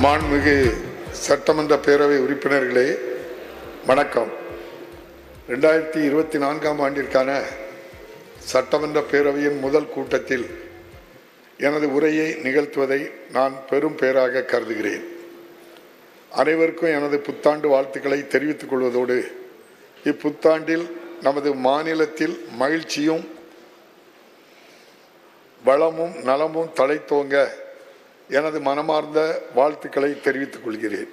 மாண்புமிகு சட்டமன்ற பேரவை உறுப்பினர்களே வணக்கம். 2024ஆம் ஆண்டிற்கான சட்டமன்ற பேரவையின் முதல் கூட்டத்தில் எனது உரையை நிகழ்த்துவதை நான் பெரும் பேராக கருதுகிறேன். அனைவருக்கும் எனது புத்தாண்டு வாழ்த்துக்களை தெரிவித்துக் கொள்வதோடு இப்புத்தாண்டில் நமது மாநிலத்தில் மகிழ்ச்சியும் வளமும் நலமும் தழைத்தோங்க எனது மனமார்ந்த வாழ்த்துக்களை தெரிவித்துக் கொள்கிறேன்.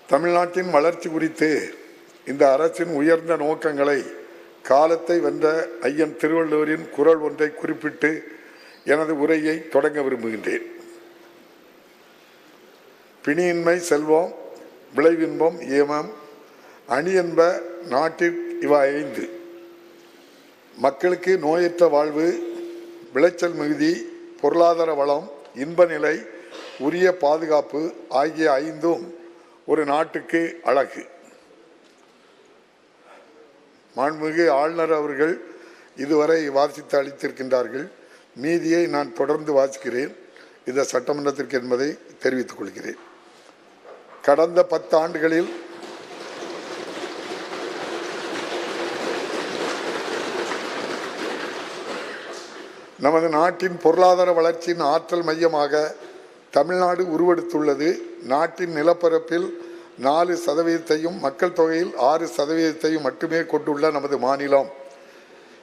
தமிழ்நாட்டின் வளர்ச்சி குறித்து இந்த அரசின் உயர்ந்த நோக்கங்களை காலத்தை வென்ற ஐயன் திருவள்ளுவரின் குறள் ஒன்றை குறிப்பிட்டு எனது உரையை தொடங்க விரும்புகின்றேன். பிணியின்மை செல்வம், விளைவின்பம் ஏமம், அணி என்ப நாட்டில் இவை 5. மக்களுக்கு நோயற்ற வாழ்வு, விளைச்சல் மிகுதி, பொருளாதார வளம், இன்ப நிலை, உரிய பாதுகாப்பு ஆகிய 5ம் ஒரு நாட்டுக்கு அழகு. மாண்புமிகு ஆளுநர் அவர்கள் இதுவரை வாசித்து அளித்திருக்கின்றார்கள். மீதியை நான் தொடர்ந்து வாசிக்கிறேன். இந்த சட்டமன்றத்திற்கு என்பதை தெரிவித்துக் கொள்கிறேன். கடந்த 10 ஆண்டுகளில் நமது நாட்டின் பொருளாதார வளர்ச்சியின் ஆற்றல் மையமாக தமிழ்நாடு உருவெடுத்துள்ளது. நாட்டின் நிலப்பரப்பில் 4% மக்கள் தொகையில் 6% மட்டுமே கொண்டுள்ள நமது மாநிலம்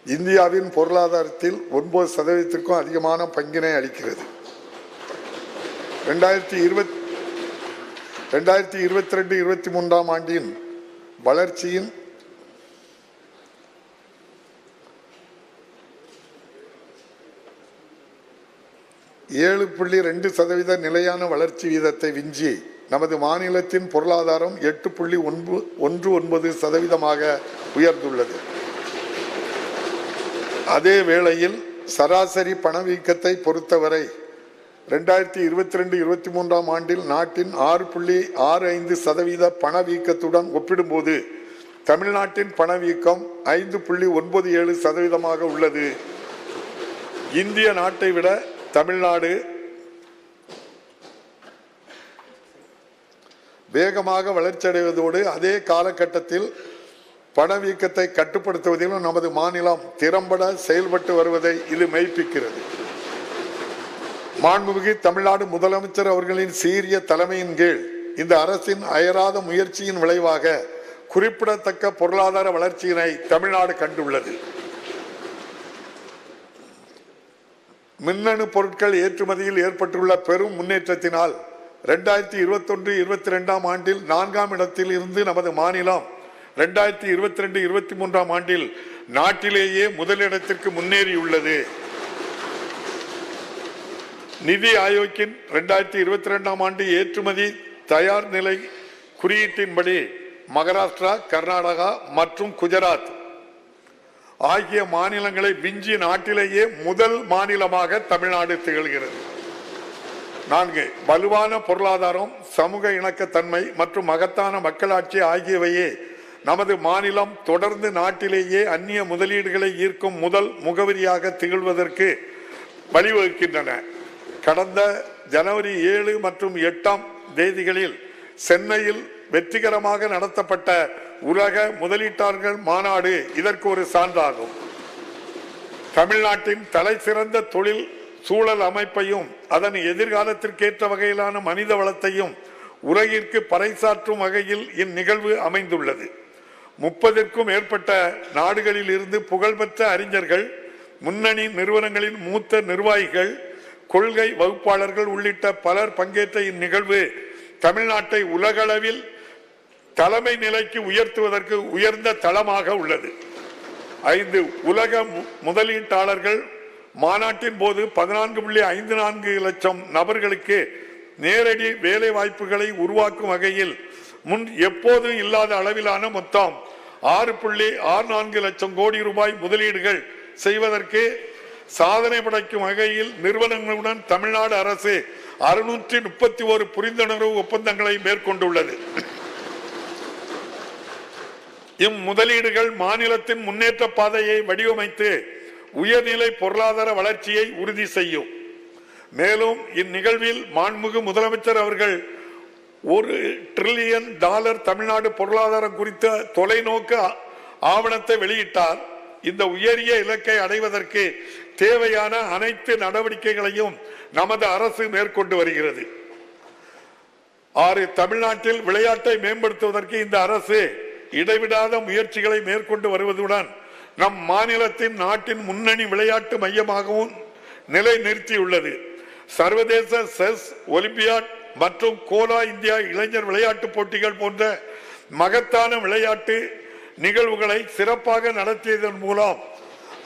இந்தியாவின் பொருளாதாரத்தில் 9%க்கும் அதிகமான பங்கினை அளிக்கிறது. 2022-23ஆம் ஆண்டின் வளர்ச்சியின் 7.2% நிலையான வளர்ச்சி வீதத்தை விஞ்சி நமது மாநிலத்தின் பொருளாதாரம் 8.19% உயர்ந்துள்ளது. அதே வேளையில் சராசரி பணவீக்கத்தை பொறுத்தவரை 2022-23ஆம் ஆண்டில் நாட்டின் 6.65% பணவீக்கத்துடன் ஒப்பிடும்போது தமிழ்நாட்டின் பணவீக்கம் 5.97% உள்ளது. இந்திய நாட்டை விட தமிழ்நாடு வேகமாக வளர்ச்சியடைவதோடு அதே காலகட்டத்தில் பணவீக்கத்தை கட்டுப்படுத்துவதிலும் நமது மாநிலம் திறம்பட செயல்பட்டு வருவதை இது மெய்ப்பிக்கிறது. மாண்புமிகு தமிழ்நாடு முதலமைச்சர் அவர்களின் சீரிய தலைமையின் கீழ் இந்த அரசின் அயராத முயற்சியின் விளைவாக குறிப்பிடத்தக்க பொருளாதார வளர்ச்சியினை தமிழ்நாடு கண்டுள்ளது. மின்னணு பொருட்கள் ஏற்றுமதியில் ஏற்பட்டுள்ள பெரும் முன்னேற்றத்தினால் 2021-22ஆம் ஆண்டில் 4ஆம் இடத்தில் இருந்து நமது மாநிலம் 2022-23ஆம் ஆண்டில் நாட்டிலேயே முதலிடத்திற்கு முன்னேறியுள்ளது. நிதி ஆயோக்கின் 2022ஆம் ஆண்டு ஏற்றுமதி தயார் நிலை குறியீட்டின்படி மகாராஷ்டிரா, கர்நாடகா மற்றும் குஜராத் ஆகிய மாநிலங்களை விஞ்சி நாட்டிலேயே முதல் மாநிலமாக தமிழ்நாடு திகழ்கிறது. 4 வலுவான பொருளாதாரம், சமூக இணக்கத்தன்மை மற்றும் மகத்தான மக்களாட்சி ஆகியவையே நமது மாநிலம் தொடர்ந்து நாட்டிலேயே அந்நிய முதலீடுகளை ஈர்க்கும் முதல் முகவரியாக திகழ்வதற்கு வழிவகுக்கின்றன. கடந்த ஜனவரி 7 மற்றும் 8ஆம் தேதிகளில் சென்னையில் வெற்றிகரமாக நடத்தப்பட்ட உலக முதலீட்டாளர்கள் மாநாடு இதற்கு ஒரு சான்றாகும். தமிழ்நாட்டின் தலை சிறந்த தொழில் சூழல் அமைப்பையும் அதன் எதிர்காலத்திற்கேற்ற வகையிலான மனித வளத்தையும் உலகிற்கு பறைசாற்றும் வகையில் இந்நிகழ்வு அமைந்துள்ளது. 30க்கும் மேற்பட்ட நாடுகளில் இருந்து புகழ்பெற்ற அறிஞர்கள், முன்னணி நிறுவனங்களின் மூத்த நிர்வாகிகள், கொள்கை வகுப்பாளர்கள் உள்ளிட்ட பலர் பங்கேற்ற இந்நிகழ்வு தமிழ்நாட்டை உலகளவில் தலைமை நிலைக்கு உயர்த்துவதற்கு உயர்ந்த தளமாக உள்ளது. 5 உலக முதலீட்டாளர்கள் மாநாட்டின் போது 14.54 லட்சம் நபர்களுக்கு நேரடி வேலை வாய்ப்புகளை உருவாக்கும் வகையில் முன் எப்போதும் இல்லாத அளவிலான மொத்தம் 6.64 லட்சம் கோடி ரூபாய் முதலீடுகள் செய்வதற்கு சாதனை படைக்கும் வகையில் நிறுவனங்களுடன் தமிழ்நாடு அரசு 631 புரிந்துணர்வு ஒப்பந்தங்களை மேற்கொண்டுள்ளது. இம்முதலீடுகள் மாநிலத்தின் முன்னேற்ற பாதையை வடிவமைத்து உயர்நிலை பொருளாதார வளர்ச்சியை உறுதி செய்யும். மேலும் இந்நிகழ்வில் மாண்புமிகு முதலமைச்சர் அவர்கள் $1 டிரில்லியன் தமிழ்நாடு பொருளாதாரம் குறித்த தொலைநோக்கு ஆவணத்தை வெளியிட்டார். இந்த உயரிய இலக்கை அடைவதற்கு தேவையான அனைத்து நடவடிக்கைகளையும் நமது அரசு மேற்கொண்டு வருகிறது. தமிழ்நாட்டில் விளையாட்டை மேம்படுத்துவதற்கு இந்த அரசு இடைவிடாத முயற்சிகளை மேற்கொண்டு வருவதுடன் நம் மாநிலத்தின் நாட்டின் முன்னணி விளையாட்டு மையமாகவும் நிலை நிறுத்தியுள்ளது. சர்வதேச செஸ் ஒலிம்பியாட் மற்றும் கோலா இந்தியா இளைஞர் விளையாட்டு போட்டிகள் போன்ற மகத்தான விளையாட்டு நிகழ்வுகளை சிறப்பாக நடத்தியதன் மூலம்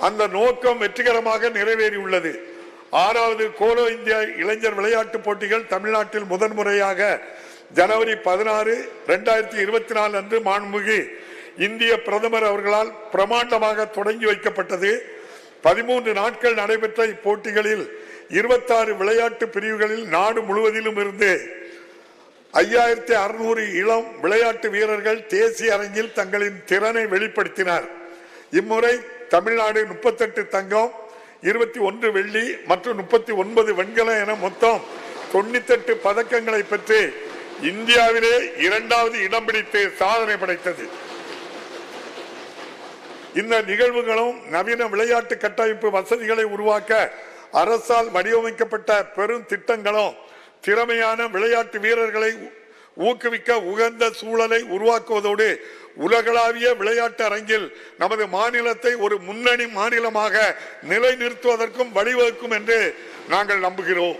அந்த நோக்கம் வெற்றிகரமாக நிறைவேறியுள்ளது. 6வது கோலோ இந்தியா இளைஞர் விளையாட்டு போட்டிகள் தமிழ்நாட்டில் முதன்முறையாக ஜனவரி 16, 2024 அன்று மாண்புமிகு இந்திய பிரதமர் அவர்களால் பிரமாண்டமாக தொடங்கி வைக்கப்பட்டது. 13 நாட்கள் நடைபெற்ற இப்போட்டிகளில் 26 விளையாட்டு பிரிவுகளில் நாடு முழுவதிலும் இருந்து 5600 இளம் விளையாட்டு வீரர்கள் தேசிய அரங்கில் தங்களின் திறனை வெளிப்படுத்தினர். இம்முறை தமிழ்நாடு 38 தங்கம், 21 வெள்ளி மற்றும் 39 வெண்கலம் என மொத்தம் 98 பதக்கங்களை பெற்று இந்தியாவிலே 2வது இடம் பிடித்து சாதனை படைத்தது. இந்த நிகழ்வுகளும் நவீன விளையாட்டு கட்டமைப்பு வசதிகளை உருவாக்க அரசால் வடிவமைக்கப்பட்ட பெரும் திட்டங்களும் திறமையான விளையாட்டு வீரர்களை ஊக்குவிக்க உகந்த சூழலை உருவாக்குவதோடு உலகளாவிய விளையாட்டு அரங்கில் நமது மாநிலத்தை ஒரு முன்னணி மாநிலமாக நிலைநிறுத்துவதற்கும் வழிவகுக்கும் என்று நாங்கள் நம்புகிறோம்.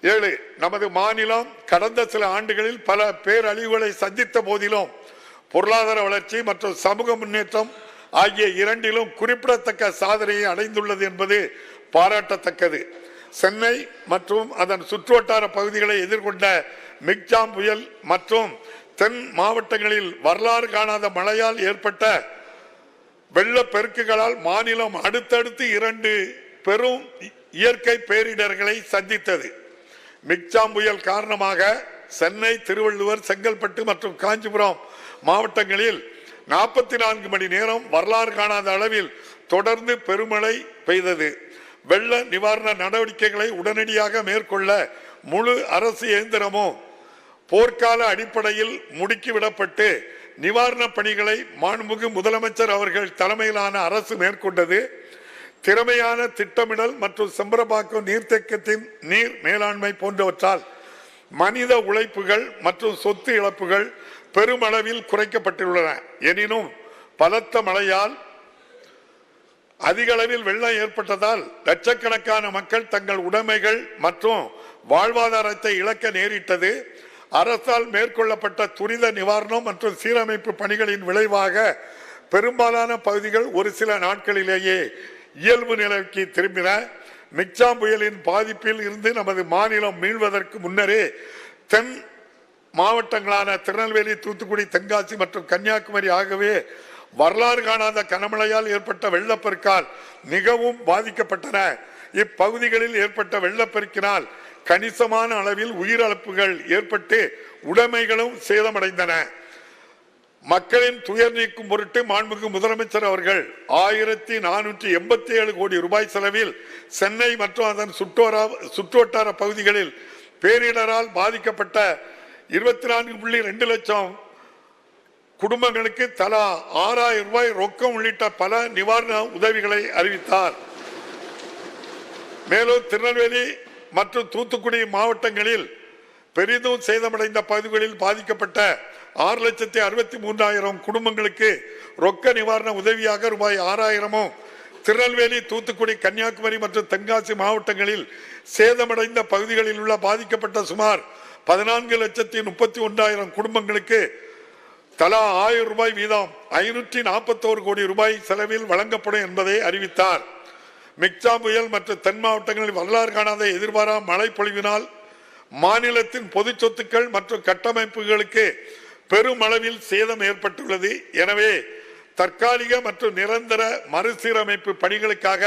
7. நமது மாநிலம் கடந்த சில ஆண்டுகளில் பல பேரழிவுகளை சந்தித்த போதிலும் பொருளாதார வளர்ச்சி மற்றும் சமூக முன்னேற்றம் ஆகிய இரண்டிலும் குறிப்பிடத்தக்க சாதனையை அடைந்துள்ளது என்பது பாராட்டத்தக்கது. சென்னை மற்றும் அதன் சுற்றுவட்டார பகுதிகளை எதிர்கொண்ட மிக்ஜாம் புயல் மற்றும் தென் மாவட்டங்களில் வரலாறு காணாத மழையால் ஏற்பட்ட வெள்ளப்பெருக்குகளால் மாநிலம் அடுத்தடுத்து 2 பெரும் இயற்கை பேரிடர்களை சந்தித்தது. மிக்ஜாம் புயல் காரணமாக சென்னை, திருவள்ளுவர், செங்கல்பட்டு மற்றும் காஞ்சிபுரம் மாவட்டங்களில் 44 மணி நேரம் வரலாறு காணாத அளவில் தொடர்ந்து பெருமழை பெய்தது. வெள்ள நிவாரண நடவடிக்கைகளை உடனடியாக மேற்கொள்ள முழு அரசு இயந்திரமும் போர்க்கால அடிப்படையில் முடுக்கிவிடப்பட்டு நிவாரண பணிகளை மாண்புமிகு முதலமைச்சர் அவர்கள் தலைமையிலான அரசு மேற்கொண்டது. திறமையான திட்டமிடல் மற்றும் செம்பரம்பாக்கம் நீர்த்தேக்கத்தின் நீர் மேலாண்மை போன்றவற்றால் மனித உழைப்புகள் மற்றும் சொத்து இழப்புகள் பெருமளவில் குறைக்கப்பட்டுள்ளன. எனினும் பலத்த மழையால் அதிக அளவில் வெள்ளம் ஏற்பட்டதால் லட்சக்கணக்கான மக்கள் தங்கள் உடைமைகள் மற்றும் வாழ்வாதாரத்தை இழக்க நேரிட்டது. அரசால் மேற்கொள்ளப்பட்ட துரித நிவாரணம் மற்றும் சீரமைப்பு பணிகளின் விளைவாக பெரும்பாலான பகுதிகள் ஒரு சில நாட்களிலேயே இயல்பு நிலைக்கு திரும்பின. மிக்ஜாம் புயலின் பாதிப்பில் இருந்து நமது மாநிலம் மீள்வதற்கு முன்னரே தென் மாவட்டங்களான திருநெல்வேலி, தூத்துக்குடி, தென்காசி மற்றும் கன்னியாகுமரி ஆகவே வரலாறு காணாத கனமழையால் ஏற்பட்ட வெள்ளப்பெருக்கால் மிகவும் பாதிக்கப்பட்டன. இப்பகுதிகளில் ஏற்பட்ட வெள்ளப்பெருக்கினால் கணிசமான அளவில் உயிரிழப்புகள் ஏற்பட்டு உடைமைகளும் சேதமடைந்தன. மக்களின் துயர் நீக்கும் பொருட்டு மாண்புமிகு முதலமைச்சர் அவர்கள் 1487 கோடி ரூபாய் செலவில் சென்னை மற்றும் அதன் சுற்றுவட்டார பகுதிகளில் பேரிடரால் பாதிக்கப்பட்ட 24.2 லட்சம் குடும்பங்களுக்கு தலா 6000 ரூபாய் ரொக்கம் உள்ளிட்ட பல நிவாரண உதவிகளை அறிவித்தார். மேலும் திருநெல்வேலி மற்றும் தூத்துக்குடி மாவட்டங்களில் பெரிதும் சேதமடைந்த பகுதிகளில் பாதிக்கப்பட்ட 6,63,000 குடும்பங்களுக்கு ரொக்க நிவாரண உதவியாக ரூபாய் 6000 திருநெல்வேலி, தூத்துக்குடி, கன்னியாகுமரி மற்றும் தென்காசி மாவட்டங்களில் சேதமடைந்த பகுதிகளில் உள்ள பாதிக்கப்பட்ட சுமார் 14,31,000 குடும்பங்களுக்கு தலா 1000 ரூபாய் வீதம் 541 கோடி ரூபாய் செலவில் வழங்கப்படும் என்பதை அறிவித்தார். மிக்ஜாம் புயல் மற்றும் தென் மாவட்டங்களில் வரலாறு காணாத எதிர்பாரா மழை பொழிவினால் மாநிலத்தின் பொது சொத்துக்கள் மற்றும் கட்டமைப்புகளுக்கு பெருமளவில் சேதம் ஏற்பட்டுள்ளது. எனவே தற்காலிக மற்றும் நிரந்தர மறுசீரமைப்பு பணிகளுக்காக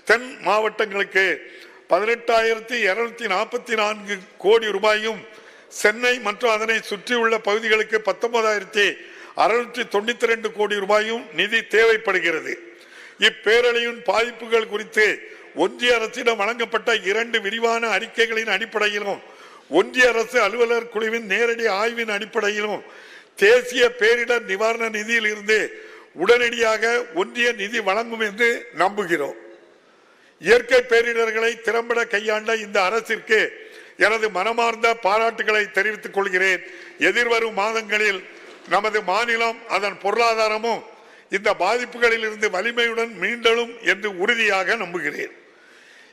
தென் மாவட்டங்களுக்கு 18,244 கோடி ரூபாயும், சென்னை மற்றும் அதனை சுற்றியுள்ள பகுதிகளுக்கு 19,692 கோடி ரூபாயும் நிதி தேவைப்படுகிறது. இப்பேரழிவின் பாதிப்புகள் குறித்து ஒன்றிய அரசிடம் வழங்கப்பட்ட 2 விரிவான அறிக்கைகளின் அடிப்படையிலும் ஒன்றிய அரசு அலுவலர் குழுவின் நேரடி ஆய்வின் அடிப்படையிலும் தேசிய பேரிடர் நிவாரண நிதியில் இருந்து உடனடியாக ஒன்றிய நிதி வழங்கும் என்று நம்புகிறோம். இயற்கை பேரிடர்களை திறம்பட கையாண்ட இந்த அரசிற்கு எனது மனமார்ந்த பாராட்டுகளை தெரிவித்துக் கொள்கிறேன். எதிர்வரும் மாதங்களில் நமது மாநிலம் அதன் பொருளாதாரமும் இந்த பாதிப்புகளில் இருந்து வலிமையுடன் மீண்டலும் என்று உறுதியாக நம்புகிறேன்.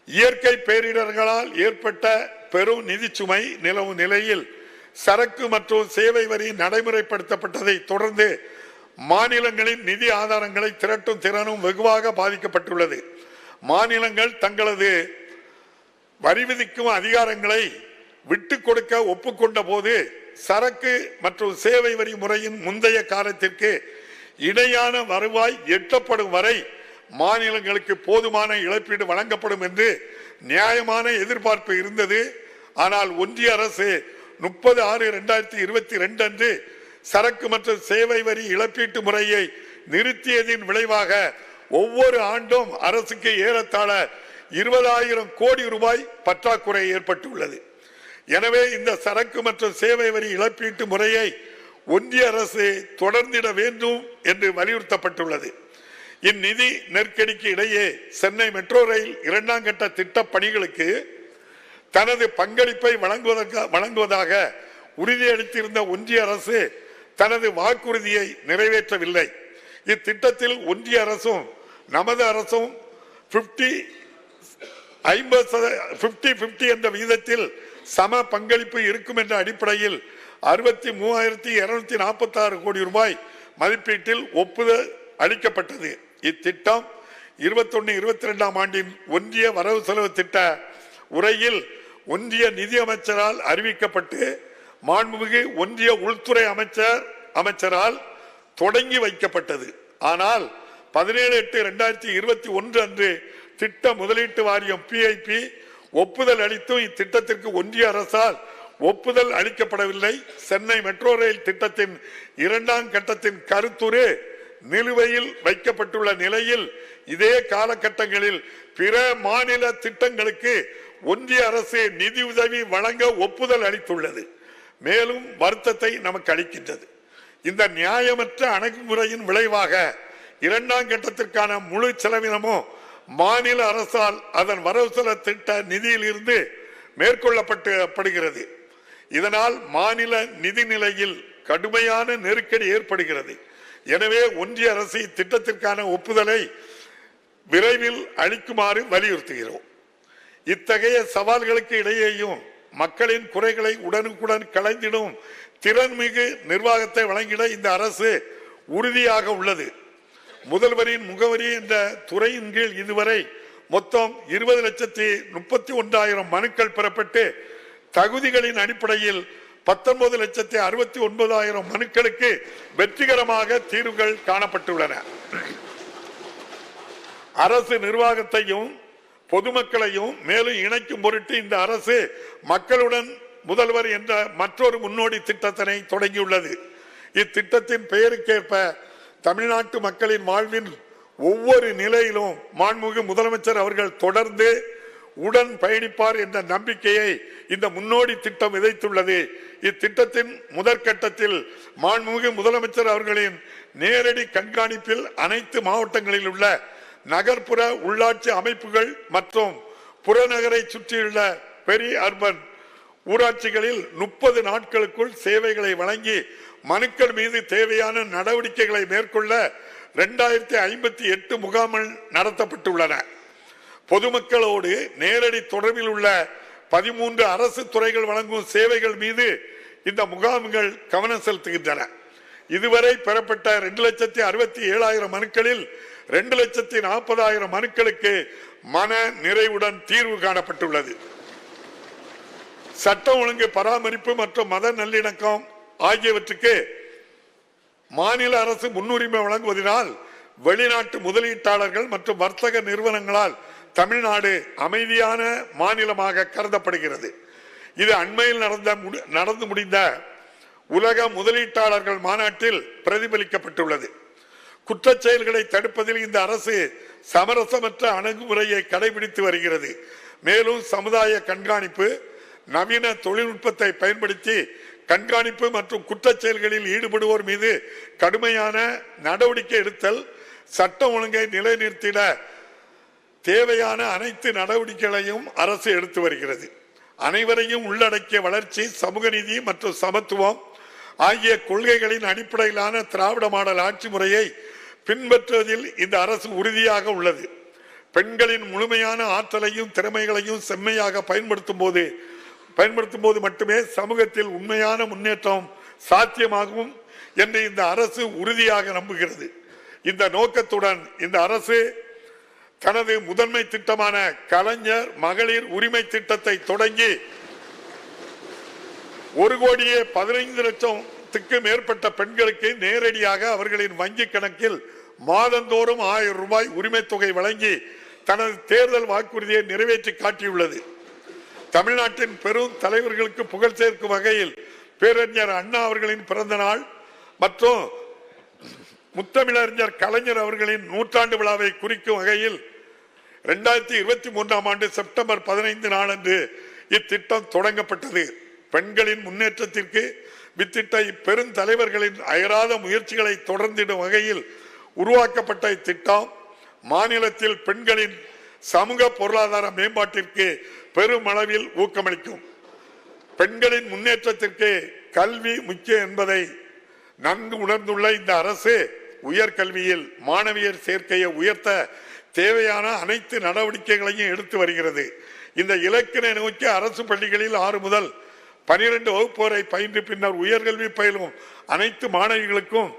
இயற்கை பேரிடர்களால் ஏற்பட்ட பெரும் நிதி சுமை நிலவும் நிலையில் சரக்கு மற்றும் சேவை வரி நடைமுறைப்படுத்தப்பட்டதை தொடர்ந்து மாநிலங்களின் நிதி ஆதாரங்களை திரட்டும் திறனும் வெகுவாக பாதிக்கப்பட்டுள்ளது. மாநிலங்கள் தங்களது வரி விதிக்கும் அதிகாரங்களை விட்டுக் கொடுக்க ஒப்புக்கொண்ட போது சரக்கு மற்றும் சேவை வரி முறையின் முந்தைய காலத்திற்கு இணையான வருவாய் எட்டப்படும் வரை மாநிலங்களுக்கு போதுமான இழப்பீடு வழங்கப்படும் என்று நியாயமான எதிர்பார்ப்பு இருந்தது. ஆனால் ஒன்றிய அரசு 30/6/2022 அன்று சரக்கு மற்றும் சேவை வரி இழப்பீட்டு முறையை நிறுத்தியதின் விளைவாக ஒவ்வொரு ஆண்டும் அரசுக்கு ஏறத்தாழ 20,000 கோடி ரூபாய் பற்றாக்குறை ஏற்பட்டுள்ளது. எனவே இந்த சரக்கு மற்றும் சேவை வரி இழப்பீட்டு முறையை ஒன்றிய அரசு தொடர்ந்திட வேண்டும் என்று வலியுறுத்தப்பட்டுள்ளது. இந்நிதி நெருக்கடிக்கு இடையே சென்னை மெட்ரோ ரயில் 2ஆம் கட்ட திட்ட பணிகளுக்கு தனது பங்களிப்பை வழங்குவதாக உறுதியளித்திருந்த ஒன்றிய அரசு தனது வாக்குறுதியை நிறைவேற்றவில்லை. இத்திட்டத்தில் ஒன்றிய அரசும் நமது அரசும் 50-50 என்ற விகிதத்தில் சம பங்களிப்பு இருக்கும் என்ற அடிப்படையில் 63,246 கோடி ரூபாய் மதிப்பீட்டில் ஒப்புதல் அளிக்கப்பட்டது. இத்திட்டம் 21-22 ஆண்டின் ஒன்றிய வரவு செலவு திட்ட உரையில் ஒன்றிய நிதி அமைச்சரால் அறிவிக்கப்பட்டு மாண்புமிகு ஒன்றிய உள்துறை அமைச்சரால் தொடங்கி வைக்கப்பட்டது. ஆனால் 17/8/2021 அன்று திட்ட முதலீட்டு வாரியம் PIP ஒப்புதல் அளித்தும் இத்திட்டத்திற்கு ஒன்றிய அரசால் ஒப்புதல் அளிக்கப்படவில்லை. சென்னை மெட்ரோ ரயில் திட்டத்தின் 2ஆம் கட்டத்தின் கருத்துரு நிலுவையில் வைக்கப்பட்டுள்ள நிலையில் இதே காலகட்டங்களில் பிற மாநில திட்டங்களுக்கு ஒன்றிய அரசு நிதி உதவி வழங்க ஒப்புதல் அளித்துள்ளது. மேலும் வருத்தத்தை நமக்கு அளிக்கின்றது. இந்த நியாயமற்ற அணுகுமுறையின் விளைவாக 2ஆம் கட்டத்திற்கான முழு செலவினமும் மாநில அரசால் அதன் வரவு செலவு திட்ட நிதியில் இருந்து மேற்கொள்ளப்படுகிறது. இதனால் மாநில நிதி நிலையில் கடுமையான நெருக்கடி ஏற்படுகிறது. எனவே ஒன்றிய அரசு திட்டத்திற்கான ஒப்புதலை விரைவில் அளிக்குமாறு வலியுறுத்துகிறோம். இத்தகைய சவால்களுக்கு இடையேயும் மக்களின் குறைகளை உடனுக்குடன் களைந்திடும் திறன்மிகு நிர்வாகத்தை வழங்கிட இந்த அரசு உறுதியாக உள்ளது. முதல்வரின் முகவரி என்ற துறையின் கீழ் இதுவரை மொத்தம் 20,31,000 மனுக்கள் பெறப்பட்டு தகுதிகளின் அடிப்படையில் 19,69,000 மனுக்களுக்கு வெற்றிகரமாக தீர்வுகள் காணப்பட்டுள்ளன. அரசு நிர்வாகத்தையும் பொதுமக்களையும் மேலும் இணைக்கும் பொருட்டு இந்த அரசு மக்களுடன் முதல்வர் என்ற மற்றொரு முன்னோடி திட்டத்தினை தொடங்கியுள்ளது. இத்திட்டத்தின் பெயருக்கேற்ப தமிழ்நாட்டு மக்களின் வாழ்வின் ஒவ்வொரு நிலையிலும் மாண்புமிகு முதலமைச்சர் அவர்கள் தொடர்ந்து உடன் பயணிப்பார் என்ற நம்பிக்கையை இந்த முன்னோடி திட்டம் விதைத்துள்ளது. இத்திட்டத்தின் முதற்கட்டத்தில் மாண்புமிகு முதலமைச்சர் அவர்களின் நேரடி கண்காணிப்பில் அனைத்து மாவட்டங்களில் உள்ள நகர்ப்புற உள்ளாட்சி அமைப்புகள் மற்றும் புறநகரை சுற்றியுள்ள பெரிய அர்பன் ஊராட்சிகளில் 30 நாட்களுக்குள் சேவைகளை வழங்கி மனுக்கள் மீது தேவையான நடவடிக்கைகளை மேற்கொள்ள 2058 முகாம்கள் நடத்தப்பட்டுள்ளன. பொதுமக்களோடு நேரடி தொடர்பில் உள்ள 13 அரசு துறைகள் வழங்கும் சேவைகள் மீது இந்த முகாம்கள் கவனம் செலுத்துகின்றன. இதுவரை பெறப்பட்ட 2,67,000 மனுக்களில் 2,40,000 மனுக்களுக்கு மன நிறைவுடன் தீர்வு காணப்பட்டுள்ளது. சட்டம் ஒழுங்கு பராமரிப்பு மற்றும் மத நல்லிணக்கம் ஆகியவற்றுக்கு மாநில அரசு முன்னுரிமை வழங்குவதனால் வெளிநாட்டு முதலீட்டாளர்கள் மற்றும் வர்த்தக நிறுவனங்களால் தமிழ்நாடு அமைதியான மாநிலமாக கருதப்படுகிறது. இது அண்மையில் நடந்து முடிந்த உலக முதலீட்டாளர்கள் மாநாட்டில் பிரதிபலிக்கப்பட்டுள்ளது. குற்றச் செயல்களை தடுப்பதில் இந்த அரசு சமரசமற்ற அணுகுமுறையை கடைபிடித்து வருகிறது. மேலும் சமுதாய கண்காணிப்பு, நவீன தொழில்நுட்பத்தை பயன்படுத்தி கண்காணிப்பு மற்றும் குற்றச் செயல்களில் ஈடுபடுவோர் மீது கடுமையான நடவடிக்கை எடுத்தல், சட்டம் ஒழுங்கை நிலைநிறுத்திட தேவையான அனைத்து நடவடிக்கைகளையும் அரசு எடுத்து வருகிறது. அனைவரையும் உள்ளடக்கிய வளர்ச்சி, சமூக நீதி மற்றும் சமத்துவம் ஆகிய கொள்கைகளின் அடிப்படையிலான திராவிட மாடல் ஆட்சி முறையை பின்பற்றுவதில் இந்த அரசு உறுதியாக உள்ளது. பெண்களின் முழுமையான ஆற்றலையும் திறமைகளையும் செம்மையாக பயன்படுத்தும் போது மட்டுமே சமூகத்தில் உண்மையான முன்னேற்றம் சாத்தியமாகும் என்று இந்த அரசு உறுதியாக நம்புகிறது. இந்த நோக்கத்துடன் இந்த அரசு தனது முதன்மை திட்டமான கலைஞர் மகளிர் உரிமை திட்டத்தை தொடங்கி 1,15,00,000 மேற்பட்ட பெண்களுக்கு நேரடியாக அவர்களின் வங்கி கணக்கில் மாதந்தோறும் 1000 ரூபாய் உரிமை தொகை வழங்கி தனது தேர்தல் வாக்குறுதியை நிறைவேற்றி காட்டியுள்ளது. தமிழ்நாட்டின் பெரும் தலைவர்களுக்கு புகழ் சேர்க்கும் வகையில் பேரறிஞர் அண்ணா அவர்களின் பிறந்த நாள் மற்றும் முத்தமிழறிஞர் கலைஞர் அவர்களின் 100ஆண்டு விழாவை குறிக்கும் வகையில் 2023ஆம் ஆண்டு செப்டம்பர் 15 நாளன்று இத்திட்டம் தொடங்கப்பட்டது. பெண்களின் முன்னேற்றத்திற்கு வித்திட்ட இப்பெருந்தலைவர்களின் அயராத முயற்சிகளை தொடர்ந்திடும் வகையில் உருவாக்கப்பட்ட இத்திட்டம் மாநிலத்தில் பெண்களின் சமூக பொருளாதார மேம்பாட்டிற்கு பெருமளவில் ஊக்கமளிக்கும். பெண்களின் முன்னேற்றத்திற்கு கல்வி முக்கியம் என்பதை நன்கு உணர்ந்துள்ள இந்த அரசு உயர்கல்வியில் மாணவியர் சேர்க்கையை உயர்த்த தேவையான அனைத்து நடவடிக்கைகளையும் எடுத்து வருகிறது. இந்த இலக்கினை நோக்கி அரசு பள்ளிகளில் 6 முதல் 12 வகுப்பு வரை பயின்று பின்னர் உயர்கல்வி பயிலும் அனைத்து மாணவிகளுக்கும்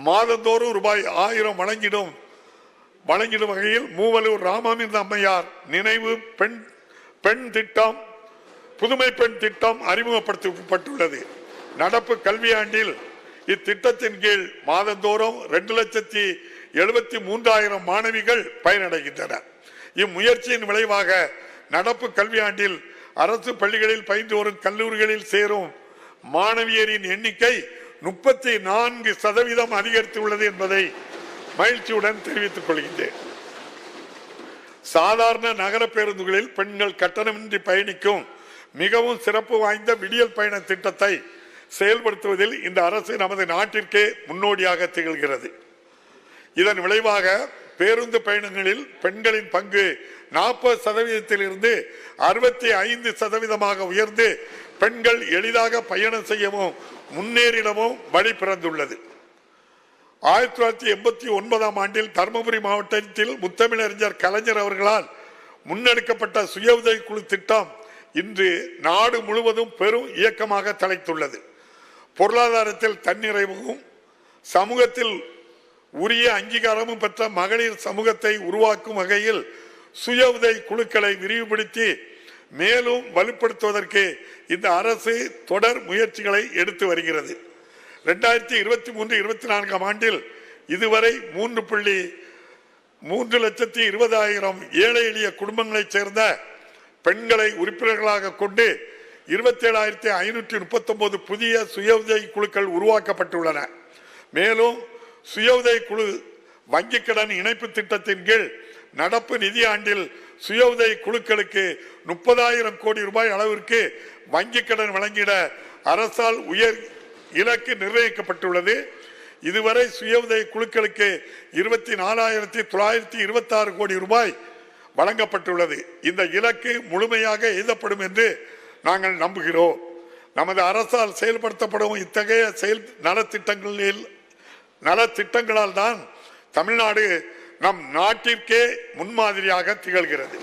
மாதந்தோறும் ரூபாய் 1000 வழங்கிடும் வகையில் மூவலூர் ராமாமிர்த அம்மையார் நினைவு பெண் திட்டம், புதுமை பெண் திட்டம் அறிமுகப்படுத்தப்பட்டுள்ளது. நடப்பு கல்வியாண்டில் இத்திட்டத்தின் கீழ் மாதந்தோறும் 2,73,000 மாணவிகள் பயனடைகின்றனர். இம்முயற்சியின் விளைவாக நடப்பு கல்வியாண்டில் அரசு பள்ளிகளில் பயின்று வரும் கல்லூரிகளில் சேரும் மாணவியரின் எண்ணிக்கை 34% அதிகரித்துள்ளது என்பதை மகிழ்ச்சியுடன் தெரிவித்துக் கொள்கின்றேன். சாதாரண நகர பேருந்துகளில் பெண்கள் கட்டணமின்றி பயணிக்கும் மிகவும் சிறப்பு வாய்ந்த விடியல் பயண திட்டத்தை செயல்படுத்துவதில் இந்த அரசு நமது நாட்டிற்கே முன்னோடியாக திகழ்கிறது. இதன் விளைவாக பேருந்து பயணங்களில் பெண்களின் பங்கு 40%இருந்து 65% உயர்ந்து பெண்கள் எளிதாக பயணம் செய்யவும் முன்னேறிடவும் வழி பிறந்துள்ளது. 1989ஆம் ஆண்டில் தருமபுரி மாவட்டத்தில் முத்தமிழறிஞர் கலைஞர் அவர்களால் முன்னெடுக்கப்பட்ட சுய உதவி குழு திட்டம் இன்று நாடு முழுவதும் பெரும் இயக்கமாக தலைத்துள்ளது. பொருளாதாரத்தில் தன்னிறைவும் சமூகத்தில் உரிய அங்கீகாரமும் பெற்ற மகளிர் சமூகத்தை உருவாக்கும் வகையில் சுய உதவி குழுக்களை விரிவுபடுத்தி மேலும் வலுப்படுத்துவதற்கு இந்த அரசு தொடர் முயற்சிகளை எடுத்து வருகிறது. 2023-24ஆம் ஆண்டில் இதுவரை 3,20,000 ஏழை எளிய குடும்பங்களைச் சேர்ந்த பெண்களை உறுப்பினர்களாக கொண்டு 27,539 புதிய சுய உதவி குழுக்கள் உருவாக்கப்பட்டுள்ளன. மேலும் சுய உதவி குழு வங்கிக் கடன் இணைப்பு திட்டத்தின் கீழ் நடப்பு நிதியாண்டில் சுய உதவி குழுக்களுக்கு 30,000 கோடி ரூபாய் அளவிற்கு வங்கிக் கடன் வழங்கிட அரசால் உயர் இலக்கு நிர்ணயிக்கப்பட்டுள்ளது. இதுவரை சுய உதவி குழுக்களுக்கு 24,926 கோடி ரூபாய் வழங்கப்பட்டுள்ளது. இந்த இலக்கு முழுமையாக எய்தப்படும் என்று நாங்கள் நம்புகிறோம். நமது அரசால் செயல்படுத்தப்படும் இத்தகைய நலத்திட்டங்களால் தான் தமிழ்நாடு நம் நாட்டிற்கே முன்மாதிரியாக திகழ்கிறது.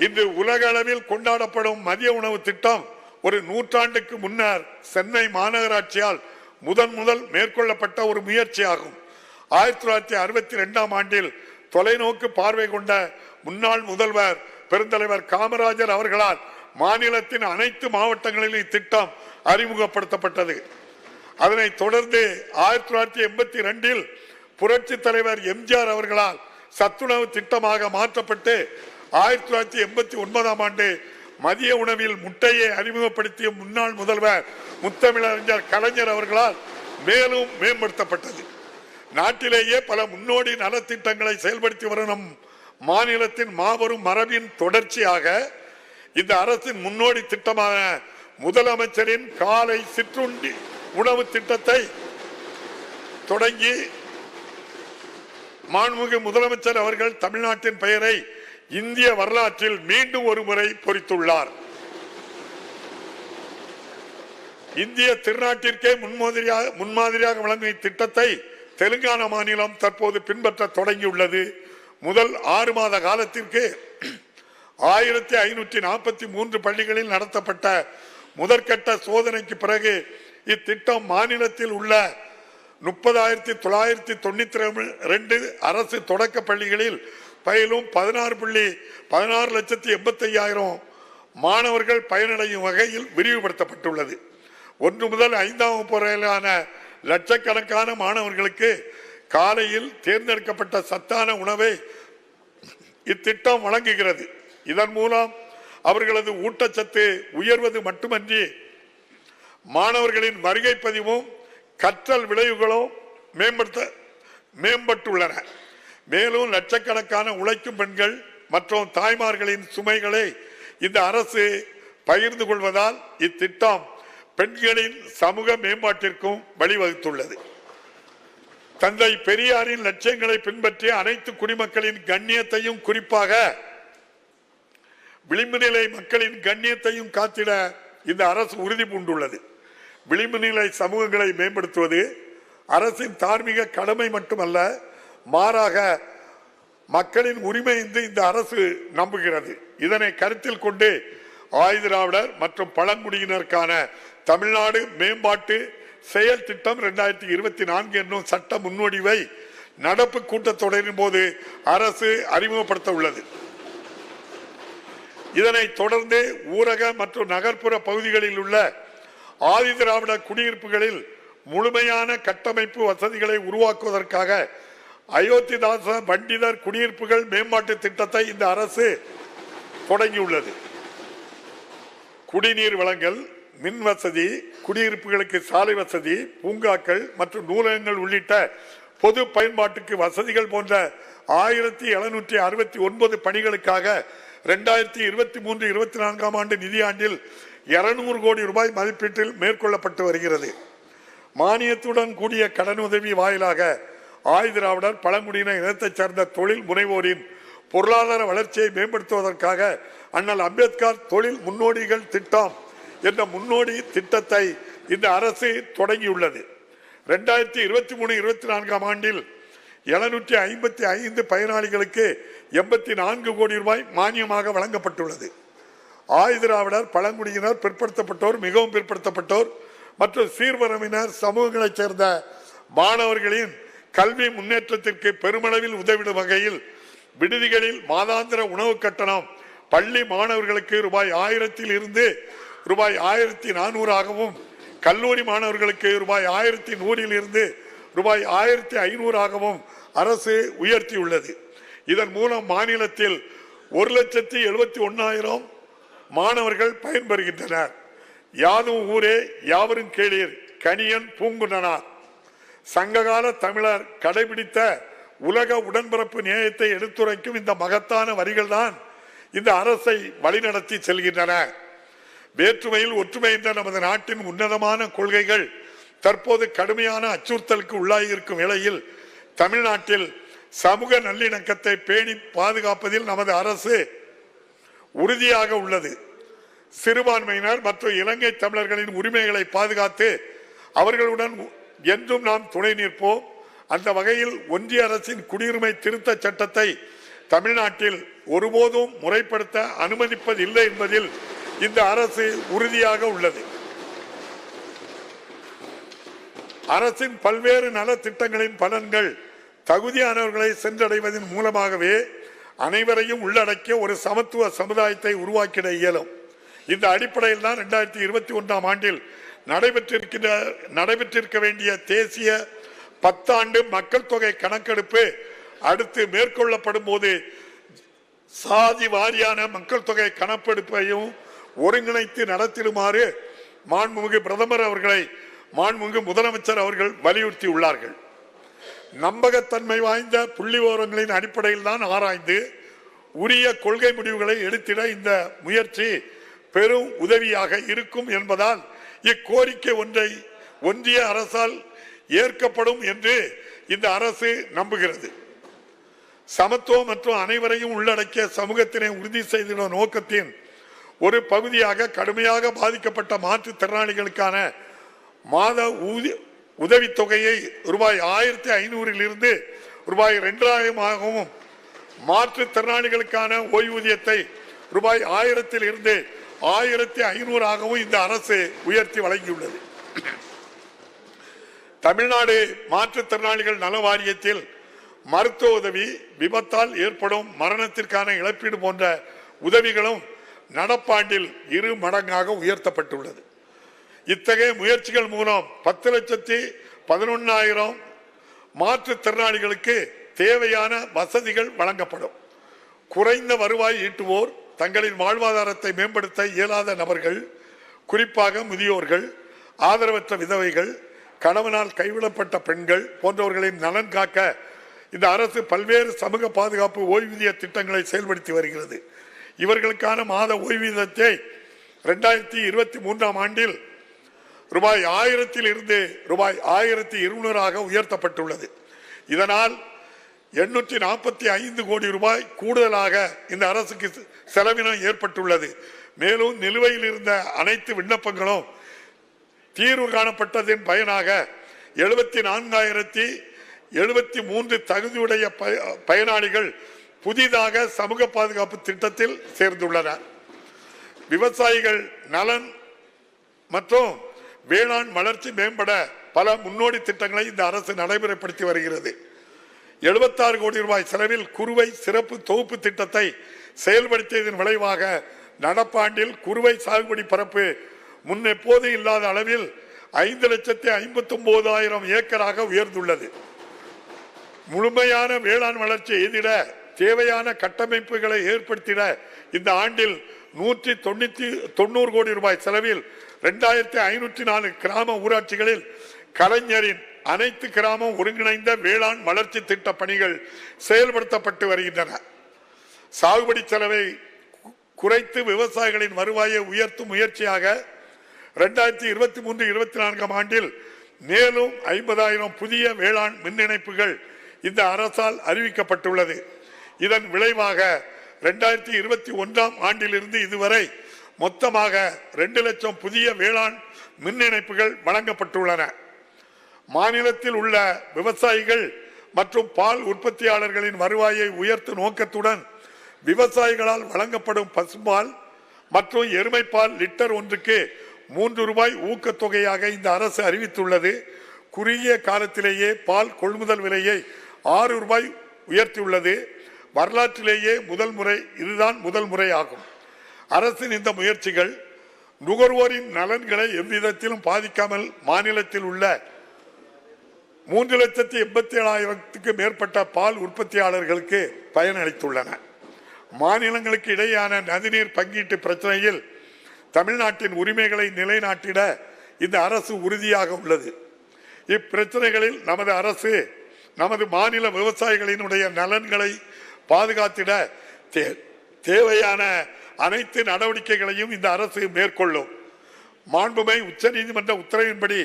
இன்று உலக அளவில் கொண்டாடப்படும் மதிய உணவு திட்டம் ஒரு 100 ஆண்டுக்கு முன்னர் சென்னை மாநகராட்சியால் முதல் மேற்கொள்ளப்பட்ட ஒரு முயற்சியாகும். 1962ஆம் ஆண்டில் தொலைநோக்கு பார்வை கொண்ட முன்னாள் முதல்வர் பெருந்தலைவர் காமராஜர் அவர்களால் மாநிலத்தின் அனைத்து மாவட்டங்களிலும் இத்திட்டம் அறிமுகப்படுத்தப்பட்டது. அதனைத் தொடர்ந்து 1982இல் புரட்சி தலைவர் எம்ஜிஆர் அவர்களால் சத்துணவு திட்டமாக மாற்றப்பட்டு 1989ஆம் ஆண்டு மதிய உணவில் முட்டையை அறிமுகப்படுத்திய முன்னாள் முதல்வர் முத்தமிழறிஞர் கலைஞர் அவர்களால் மேலும் மேம்படுத்தப்பட்டது. நாட்டிலேயே பல முன்னோடி நலத்திட்டங்களை செயல்படுத்தி வரும் நம் மாநிலத்தின் மாபெரும் மரபின் தொடர்ச்சியாக இந்த அரசின் முன்னோடி திட்டமான முதலமைச்சரின் காலை சிற்றுண்டி உணவு திட்டத்தை தொடங்கி மாண்புமிகு முதலமைச்சர் அவர்கள் தமிழ்நாட்டின் பெயரை இந்திய வரலாற்றில் மீண்டும் ஒரு முறை பொறித்துள்ளார். இந்திய திருநாட்டிற்கே முன்மாதிரியாக வழங்கும் இத்திட்டத்தை தெலுங்கானா மாநிலம் தற்போது பின்பற்ற தொடங்கியுள்ளது. முதல் 6 மாத காலத்திற்கு 1543 பள்ளிகளில் நடத்தப்பட்ட முதற்கட்ட சோதனைக்கு பிறகு இத்திட்டம் மாநிலத்தில் உள்ள 30,992 அரசு தொடக்க பள்ளிகளில் பயிலும் 16,85,000 மாணவர்கள் பயனடையும் வகையில் விரிவுபடுத்தப்பட்டுள்ளது. 1 முதல் 5ஆம் வகுப்பு வரையிலான லட்சக்கணக்கான மாணவர்களுக்கு காலையில் தேர்ந்தெடுக்கப்பட்ட சத்தான உணவை இத்திட்டம் வழங்குகிறது. இதன் மூலம் அவர்களது ஊட்டச்சத்து உயர்வது மட்டுமன்றி மாணவர்களின் வருகை பதிவும் கற்றல் விளைவுகளும் மேம்பட்டுள்ளன. மேலும் லட்சக்கணக்கான உழைக்கும் பெண்கள் மற்றும் தாய்மார்களின் சுமைகளை இந்த அரசு பகிர்ந்து கொள்வதால் இத்திட்டம் பெண்களின் சமூக மேம்பாட்டிற்கும் வழிவகுத்துள்ளது. தந்தை பெரியாரின் லட்சியங்களை பின்பற்றி அனைத்து குடிமக்களின் கண்ணியத்தையும் குறிப்பாக விளிம்பு நிலை மக்களின் கண்ணியத்தையும் காத்திட இந்த அரசு உறுதி பூண்டுள்ளது. விளிம்பு நிலை சமூகங்களை மேம்படுத்துவது அரசின் தார்மீக கடமை மட்டுமல்ல, மாறாக மக்களின் உரிமை என்று இந்த அரசு நம்புகிறது. இதனை கருத்தில் கொண்டு ஆதிதிராவிடர் மற்றும் பழங்குடியினருக்கான தமிழ்நாடு மேம்பாட்டு செயல் திட்டம் 2024 என்னும் சட்ட முன்வடிவை நடப்பு கூட்டத்தொடரின் போது அரசு அறிமுகப்படுத்த உள்ளது. இதனை தொடர்ந்து ஊரக மற்றும் நகர்ப்புற பகுதிகளில் உள்ள ஆதிதிராவிட குடியிருப்புகளில் முழுமையான கட்டமைப்பு வசதிகளை உருவாக்குவதற்காக அயோத்திதாச பண்டிதர் குடியிருப்புகள் மேம்பாட்டு திட்டத்தை இந்த அரசு தொடங்கியுள்ளது. குடிநீர் வழங்கல், மின் வசதி, குடியிருப்புகளுக்கு சாலை வசதி, பூங்காக்கள் மற்றும் நூலகங்கள் உள்ளிட்ட பொது பயன்பாட்டுக்கு வசதிகள் போன்ற 1769 பணிகளுக்காக 2023-24 ஆண்டு நிதியாண்டில் 200 கோடி ரூபாய் மதிப்பீட்டில் மேற்கொள்ளப்பட்டு வருகிறது. மானியத்துடன் கூடிய கடனுதவி வாயிலாக ஆதிதிராவிடர் பழங்குடியின இனத்தைச் சேர்ந்த தொழில் முனைவோரின் பொருளாதார வளர்ச்சியை மேம்படுத்துவதற்காக அண்ணல் அம்பேத்கர் தொழில் முன்னோடிகள் திட்டம் என்ற முன்னோடி திட்டத்தை இந்த அரசு தொடங்கியுள்ளது. 2023-24 ஆண்டில் 755 பயனாளிகளுக்கு 84 கோடி ரூபாய் மானியமாக வழங்கப்பட்டுள்ளது. ஆதிதிராவிடர் பழங்குடியினர், பிற்படுத்தப்பட்டோர், மிகவும் பிற்படுத்தப்பட்டோர் மற்றும் சீர்மரபினர் சமூகங்களைச் சேர்ந்த மாணவர்களின் கல்வி முன்னேற்றத்திற்கு பெருமளவில் உதவிடும் வகையில் விடுதிகளில் மாதாந்திர உணவு கட்டணம் பள்ளி மாணவர்களுக்கு ரூபாய் 1000 இருந்து ரூபாய் 1400 ஆகவும், கல்லூரி மாணவர்களுக்கு ரூபாய் 1100 இருந்து ரூபாய் 1500 ஆகவும் அரசு உயர்த்தியுள்ளது. இதன் மூலம் மாநிலத்தில் 1,71,000 மாணவர்கள் பயன்பெறுகின்றனர். யாதும் ஊரே யாவரும் கேளீர், கணியன் பூங்குன்றனார். சங்ககால தமிழர் கடைபிடித்த உலக உடன்பிறப்பு நியாயத்தை எடுத்துரைக்கும் இந்த மகத்தான வரிகள் தான் இந்த அரசை வழிநடத்தி செல்கின்றன. வேற்றுமையில் ஒற்றுமை என்ற நமது நாட்டின் உன்னதமான கொள்கைகள் தற்போது கடுமையான அச்சுறுத்தலுக்கு உள்ளாகியிருக்கும் வேளையில் தமிழ்நாட்டில் சமூக நல்லிணக்கத்தை பேணி பாதுகாப்பதில் நமது அரசு உறுதியாக உள்ளது. சிறுபான்மையினர் மற்றும் இலங்கை தமிழர்களின் உரிமைகளை பாதுகாத்து அவர்களுடன் என்றும் நாம் துணை நிற்போம். அந்த வகையில் ஒன்றிய அரசின் குடியுரிமை திருத்த சட்டத்தை தமிழ்நாட்டில் ஒருபோதும் முறைப்படுத்த அனுமதிப்பதில்லை என்பதில் இந்த அரசு உறுதியாக உள்ளது. அரசின் பல்வேறு நலத்திட்டங்களின் பலன்கள் தகுதியானவர்களை சென்றடைவதன் மூலமாகவே அனைவரையும் உள்ளடக்கிய ஒரு சமத்துவ சமுதாயத்தை உருவாக்கிட இயலும். இந்த அடிப்படையில் தான் 2021 ஆண்டில் நடைபெற்றிருக்க வேண்டிய தேசிய 10 ஆண்டு மக்கள் தொகை கணக்கெடுப்பு அடுத்து மேற்கொள்ளப்படும் போது சாதி வாரியான மக்கள் தொகை கணக்கெடுப்பையும் ஒருங்கிணைத்து நடத்திடுமாறு மாண்புமிகு பிரதமர் அவர்களை மாண்புமிகு முதலமைச்சர் அவர்கள் வலியுறுத்தியுள்ளார்கள். நம்பகத்தன்மை வாய்ந்த புள்ளி விவரங்களின் அடிப்படையில் தான் ஆராய்ந்து உரிய கொள்கை முடிவுகளை எடுத்திட இந்த முயற்சி பெரும் உதவியாக இருக்கும் என்பதால் இக்கோரிக்கை ஒன்றிய அரசால் ஏற்கப்படும் என்று இந்த அரசு நம்புகிறது. சமத்துவம் மற்றும் அனைவரையும் உள்ளடக்கிய சமூகத்தினை உறுதி செய்த நோக்கத்தின் ஒரு பகுதியாக கடுமையாக பாதிக்கப்பட்ட மாற்றுத்திறனாளிகளுக்கான மாத உதவித்தொகையை ரூபாய் 1500 ரூபாய் 2000 மாற்றுத்திறனாளிகளுக்கான ஓய்வூதியத்தை ரூபாய் 1000 1500 இந்த அரசு உயர்த்தி வழங்கியுள்ளது. தமிழ்நாடு மாற்றுத்திறனாளிகள் நல வாரியத்தில் மருத்துவ உதவி, விபத்தால் ஏற்படும் மரணத்திற்கான இழப்பீடு போன்ற உதவிகளும் நடப்பாண்டில் 2 மடங்காக உயர்த்தப்பட்டுள்ளது. இத்தகைய முயற்சிகள் மூலம் 10,11,000 மாற்றுத்திறனாளிகளுக்கு தேவையான வசதிகள் வழங்கப்படும். குறைந்த வருவாய் ஈட்டுவோர், தங்களின் வாழ்வாதாரத்தை மேம்படுத்த இயலாத நபர்கள், குறிப்பாக முதியோர்கள், ஆதரவற்ற விதவைகள், கணவனால் கைவிடப்பட்ட பெண்கள் போன்றவர்களின் நலன் காக்க இந்த அரசு பல்வேறு சமூக பாதுகாப்பு ஓய்வூதிய திட்டங்களை செயல்படுத்தி வருகிறது. இவர்களுக்கான மாத ஓய்வூதியத்தை 2023 ஆண்டில் ரூபாய் 1000 ரூபாய் 1200 உயர்த்தப்பட்டுள்ளது. இதனால் 845 கோடி ரூபாய் கூடுதலாக இந்த அரசுக்கு செலவினம் ஏற்பட்டுள்ளது. மேலும் நிலுவையில் இருந்த அனைத்து விண்ணப்பங்களும் தீர்வு காணப்பட்டதன் பயனாக 74,073 தகுதியுடைய பயனாளிகள் புதிதாக சமூக பாதுகாப்பு திட்டத்தில் சேர்ந்துள்ளனர். விவசாயிகள் நலன் மற்றும் வேளாண் வளர்ச்சி மேம்பட பல முன்னோடி திட்டங்களை இந்த அரசு நடைமுறைப்படுத்தி வருகிறது. 76 கோடி ரூபாய் செலவில் குறுவை சிறப்பு தொகுப்பு திட்டத்தை செயல்படுத்தியதன் விளைவாக நடப்பாண்டில் குறுவை சாகுபடி பரப்பு முன்னெப்போது இல்லாத அளவில் 5,59,000 ஏக்கராக உயர்ந்துள்ளது. முழுமையான வேளாண் வளர்ச்சி எய்திட தேவையான கட்டமைப்புகளை ஏற்படுத்திட இந்த ஆண்டில் 190 கோடி ரூபாய் செலவில் 2504 கிராம ஊராட்சிகளில் கலைஞரின் அனைத்து கிராம ஒருங்கிணைந்த வேளாண் வளர்ச்சி திட்ட பணிகள் செயல்படுத்தப்பட்டு வருகின்றன. சாகுபடி செலவை குறைத்து விவசாயிகளின் வருவாயை உயர்த்தும் முயற்சியாக 2023-24 ஆண்டில் மேலும் 50,000 புதிய வேளாண் மின் இணைப்புகள் இந்த அரசால் அறிவிக்கப்பட்டுள்ளது. இதன் விளைவாக 2021 ஆண்டிலிருந்து இதுவரை மொத்தமாக 2 லட்சம் புதிய வேளாண் மின் இணைப்புகள் வழங்கப்பட்டுள்ளன. மாநிலத்தில் உள்ள விவசாயிகள் மற்றும் பால் உற்பத்தியாளர்களின் வருவாயை உயர்த்தும் நோக்கத்துடன் விவசாயிகளால் வழங்கப்படும் பசும்பால் மற்றும் எருமைப்பால் லிட்டர் ஒன்றுக்கு 3 ரூபாய் ஊக்கத்தொகையாக இந்த அரசு அறிவித்துள்ளது. குறுகிய காலத்திலேயே பால் கொள்முதல் விலையை 6 ரூபாய் உயர்த்தியுள்ளது. வரலாற்றிலேயே இதுதான் முதல் முறை ஆகும். அரசின் இந்த முயற்சிகள் நுகர்வோரின் நலன்களை எவ்விதத்திலும் பாதிக்காமல் மாநிலத்தில் உள்ள 3,87,000 மேற்பட்ட பால் உற்பத்தியாளர்களுக்கு பயனளித்துள்ளன. மாநிலங்களுக்கு இடையேயான நதிநீர் பங்கீட்டு பிரச்சனையில் தமிழ்நாட்டின் உரிமைகளை நிலைநாட்டிட இந்த அரசு உறுதியாக உள்ளது. இப்பிரச்சனைகளில் நமது அரசு நமது மாநில விவசாயிகளினுடைய நலன்களை பாதுகாத்திட தேவையான அனைத்து நடவடிக்கைகளையும் இந்த அரசு மேற்கொள்ளும். மாண்புமை உச்சநீதிமன்ற உத்தரவின்படி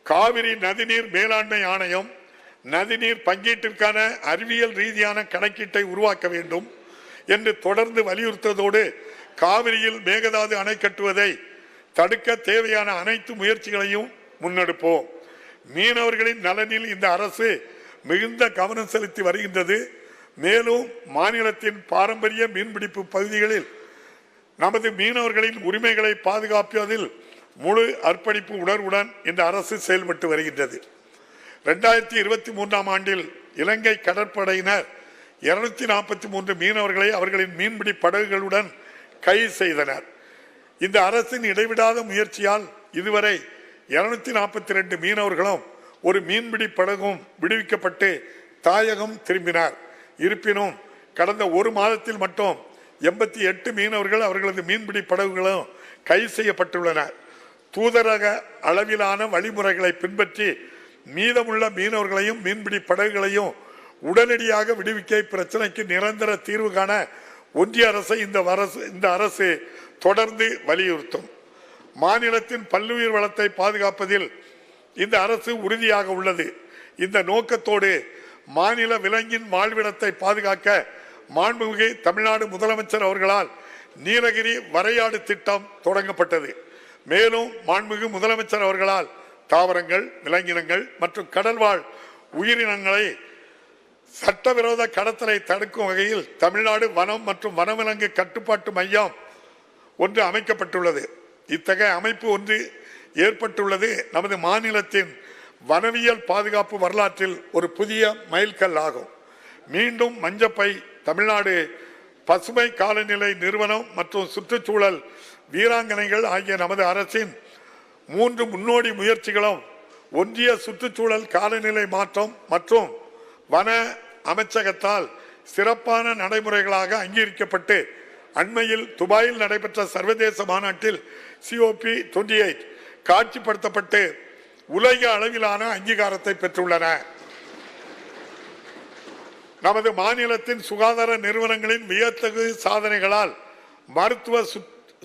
காவிரி நதிநீர் மேலாண்மை ஆணையம் நதிநீர் பங்கீட்டிற்கான அறிவியல் ரீதியான கணக்கீட்டை உருவாக்க வேண்டும் என்று தொடர்ந்து வலியுறுத்ததோடு காவிரியில் மேகதாது அணை கட்டுவதை தடுக்க தேவையான அனைத்து முயற்சிகளையும் முன்னெடுப்போம். மீனவர்களின் நலனில் இந்த அரசு மிகுந்த கவனம் செலுத்தி வருகின்றது. மேலும் மாநிலத்தின் பாரம்பரிய மீன்பிடிப்பு பகுதிகளில் நமது மீனவர்களின் உரிமைகளை பாதுகாப்பதில் முழு அர்ப்பணிப்பு உணர்வுடன் இந்த அரசு செயல்பட்டு வருகின்றது. 2023 ஆண்டில் இலங்கை கடற்படையினர் 243 மீனவர்களை அவர்களின் மீன்பிடி படகுகளுடன் கைது செய்தனர். இந்த அரசின் இடைவிடாத முயற்சியால் இதுவரை 242 மீனவர்களும் ஒரு மீன்பிடி படகும் விடுவிக்கப்பட்டு தாயகம் திரும்பினார். இருப்பினும் கடந்த ஒரு மாதத்தில் மட்டும் 88 மீனவர்கள் அவர்களது மீன்பிடி படகுகளும் கைது செய்யப்பட்டுள்ளனர். தூதரக அளவிலான வழிமுறைகளை பின்பற்றி மீதமுள்ள மீனவர்களையும் மீன்பிடி படகுகளையும் உடனடியாக விடுவிக்க பிரச்சனைக்கு நிரந்தர தீர்வு காண ஒன்றிய அரசை இந்த அரசு தொடர்ந்து வலியுறுத்தும். மாநிலத்தின் பல்லுயிர் வளத்தை பாதுகாப்பதில் இந்த அரசு உறுதியாக உள்ளது. இந்த நோக்கத்தோடு மாநில விலங்கின் வாழ்விடத்தை பாதுகாக்க மாண்புமிகு தமிழ்நாடு முதலமைச்சர் அவர்களால் நீலகிரி வரையாடு திட்டம் தொடங்கப்பட்டது. மேலும் மாண்புமிகு முதலமைச்சர் அவர்களால் தாவரங்கள், விலங்கினங்கள் மற்றும் கடல்வாழ் உயிரினங்களை சட்டவிரோத கடத்தலை தடுக்கும் வகையில் தமிழ்நாடு வனம் மற்றும் வனவிலங்கு கட்டுப்பாட்டு மையம் ஒன்று அமைக்கப்பட்டுள்ளது. இத்தகைய அமைப்பு ஒன்று ஏற்பட்டுள்ளது நமது மாநிலத்தின் வனவியல் பாதுகாப்பு வரலாற்றில் ஒரு புதிய மைல்கல் ஆகும். மீண்டும் மஞ்சப்பை, தமிழ்நாடு பசுமை காலநிலை நிறுவனம் மற்றும் சுற்றுச்சூழல் வீராங்கனைகள் ஆகிய நமது அரசின் 3 முன்னோடி முயற்சிகளும் ஒன்றிய சுற்றுச்சூழல் காலநிலை மாற்றம் மற்றும் வன அமைச்சகத்தால் சிறப்பான நடைமுறைகளாக அங்கீகரிக்கப்பட்டு அண்மையில் துபாயில் நடைபெற்ற சர்வதேச மாநாட்டில் COP28 காட்சிப்படுத்தப்பட்டு உலக அளவிலான அங்கீகாரத்தை பெற்றுள்ளன. நமது மாநிலத்தின் சுகாதார நிறுவனங்களின் வியத்தகு சாதனைகளால் மருத்துவ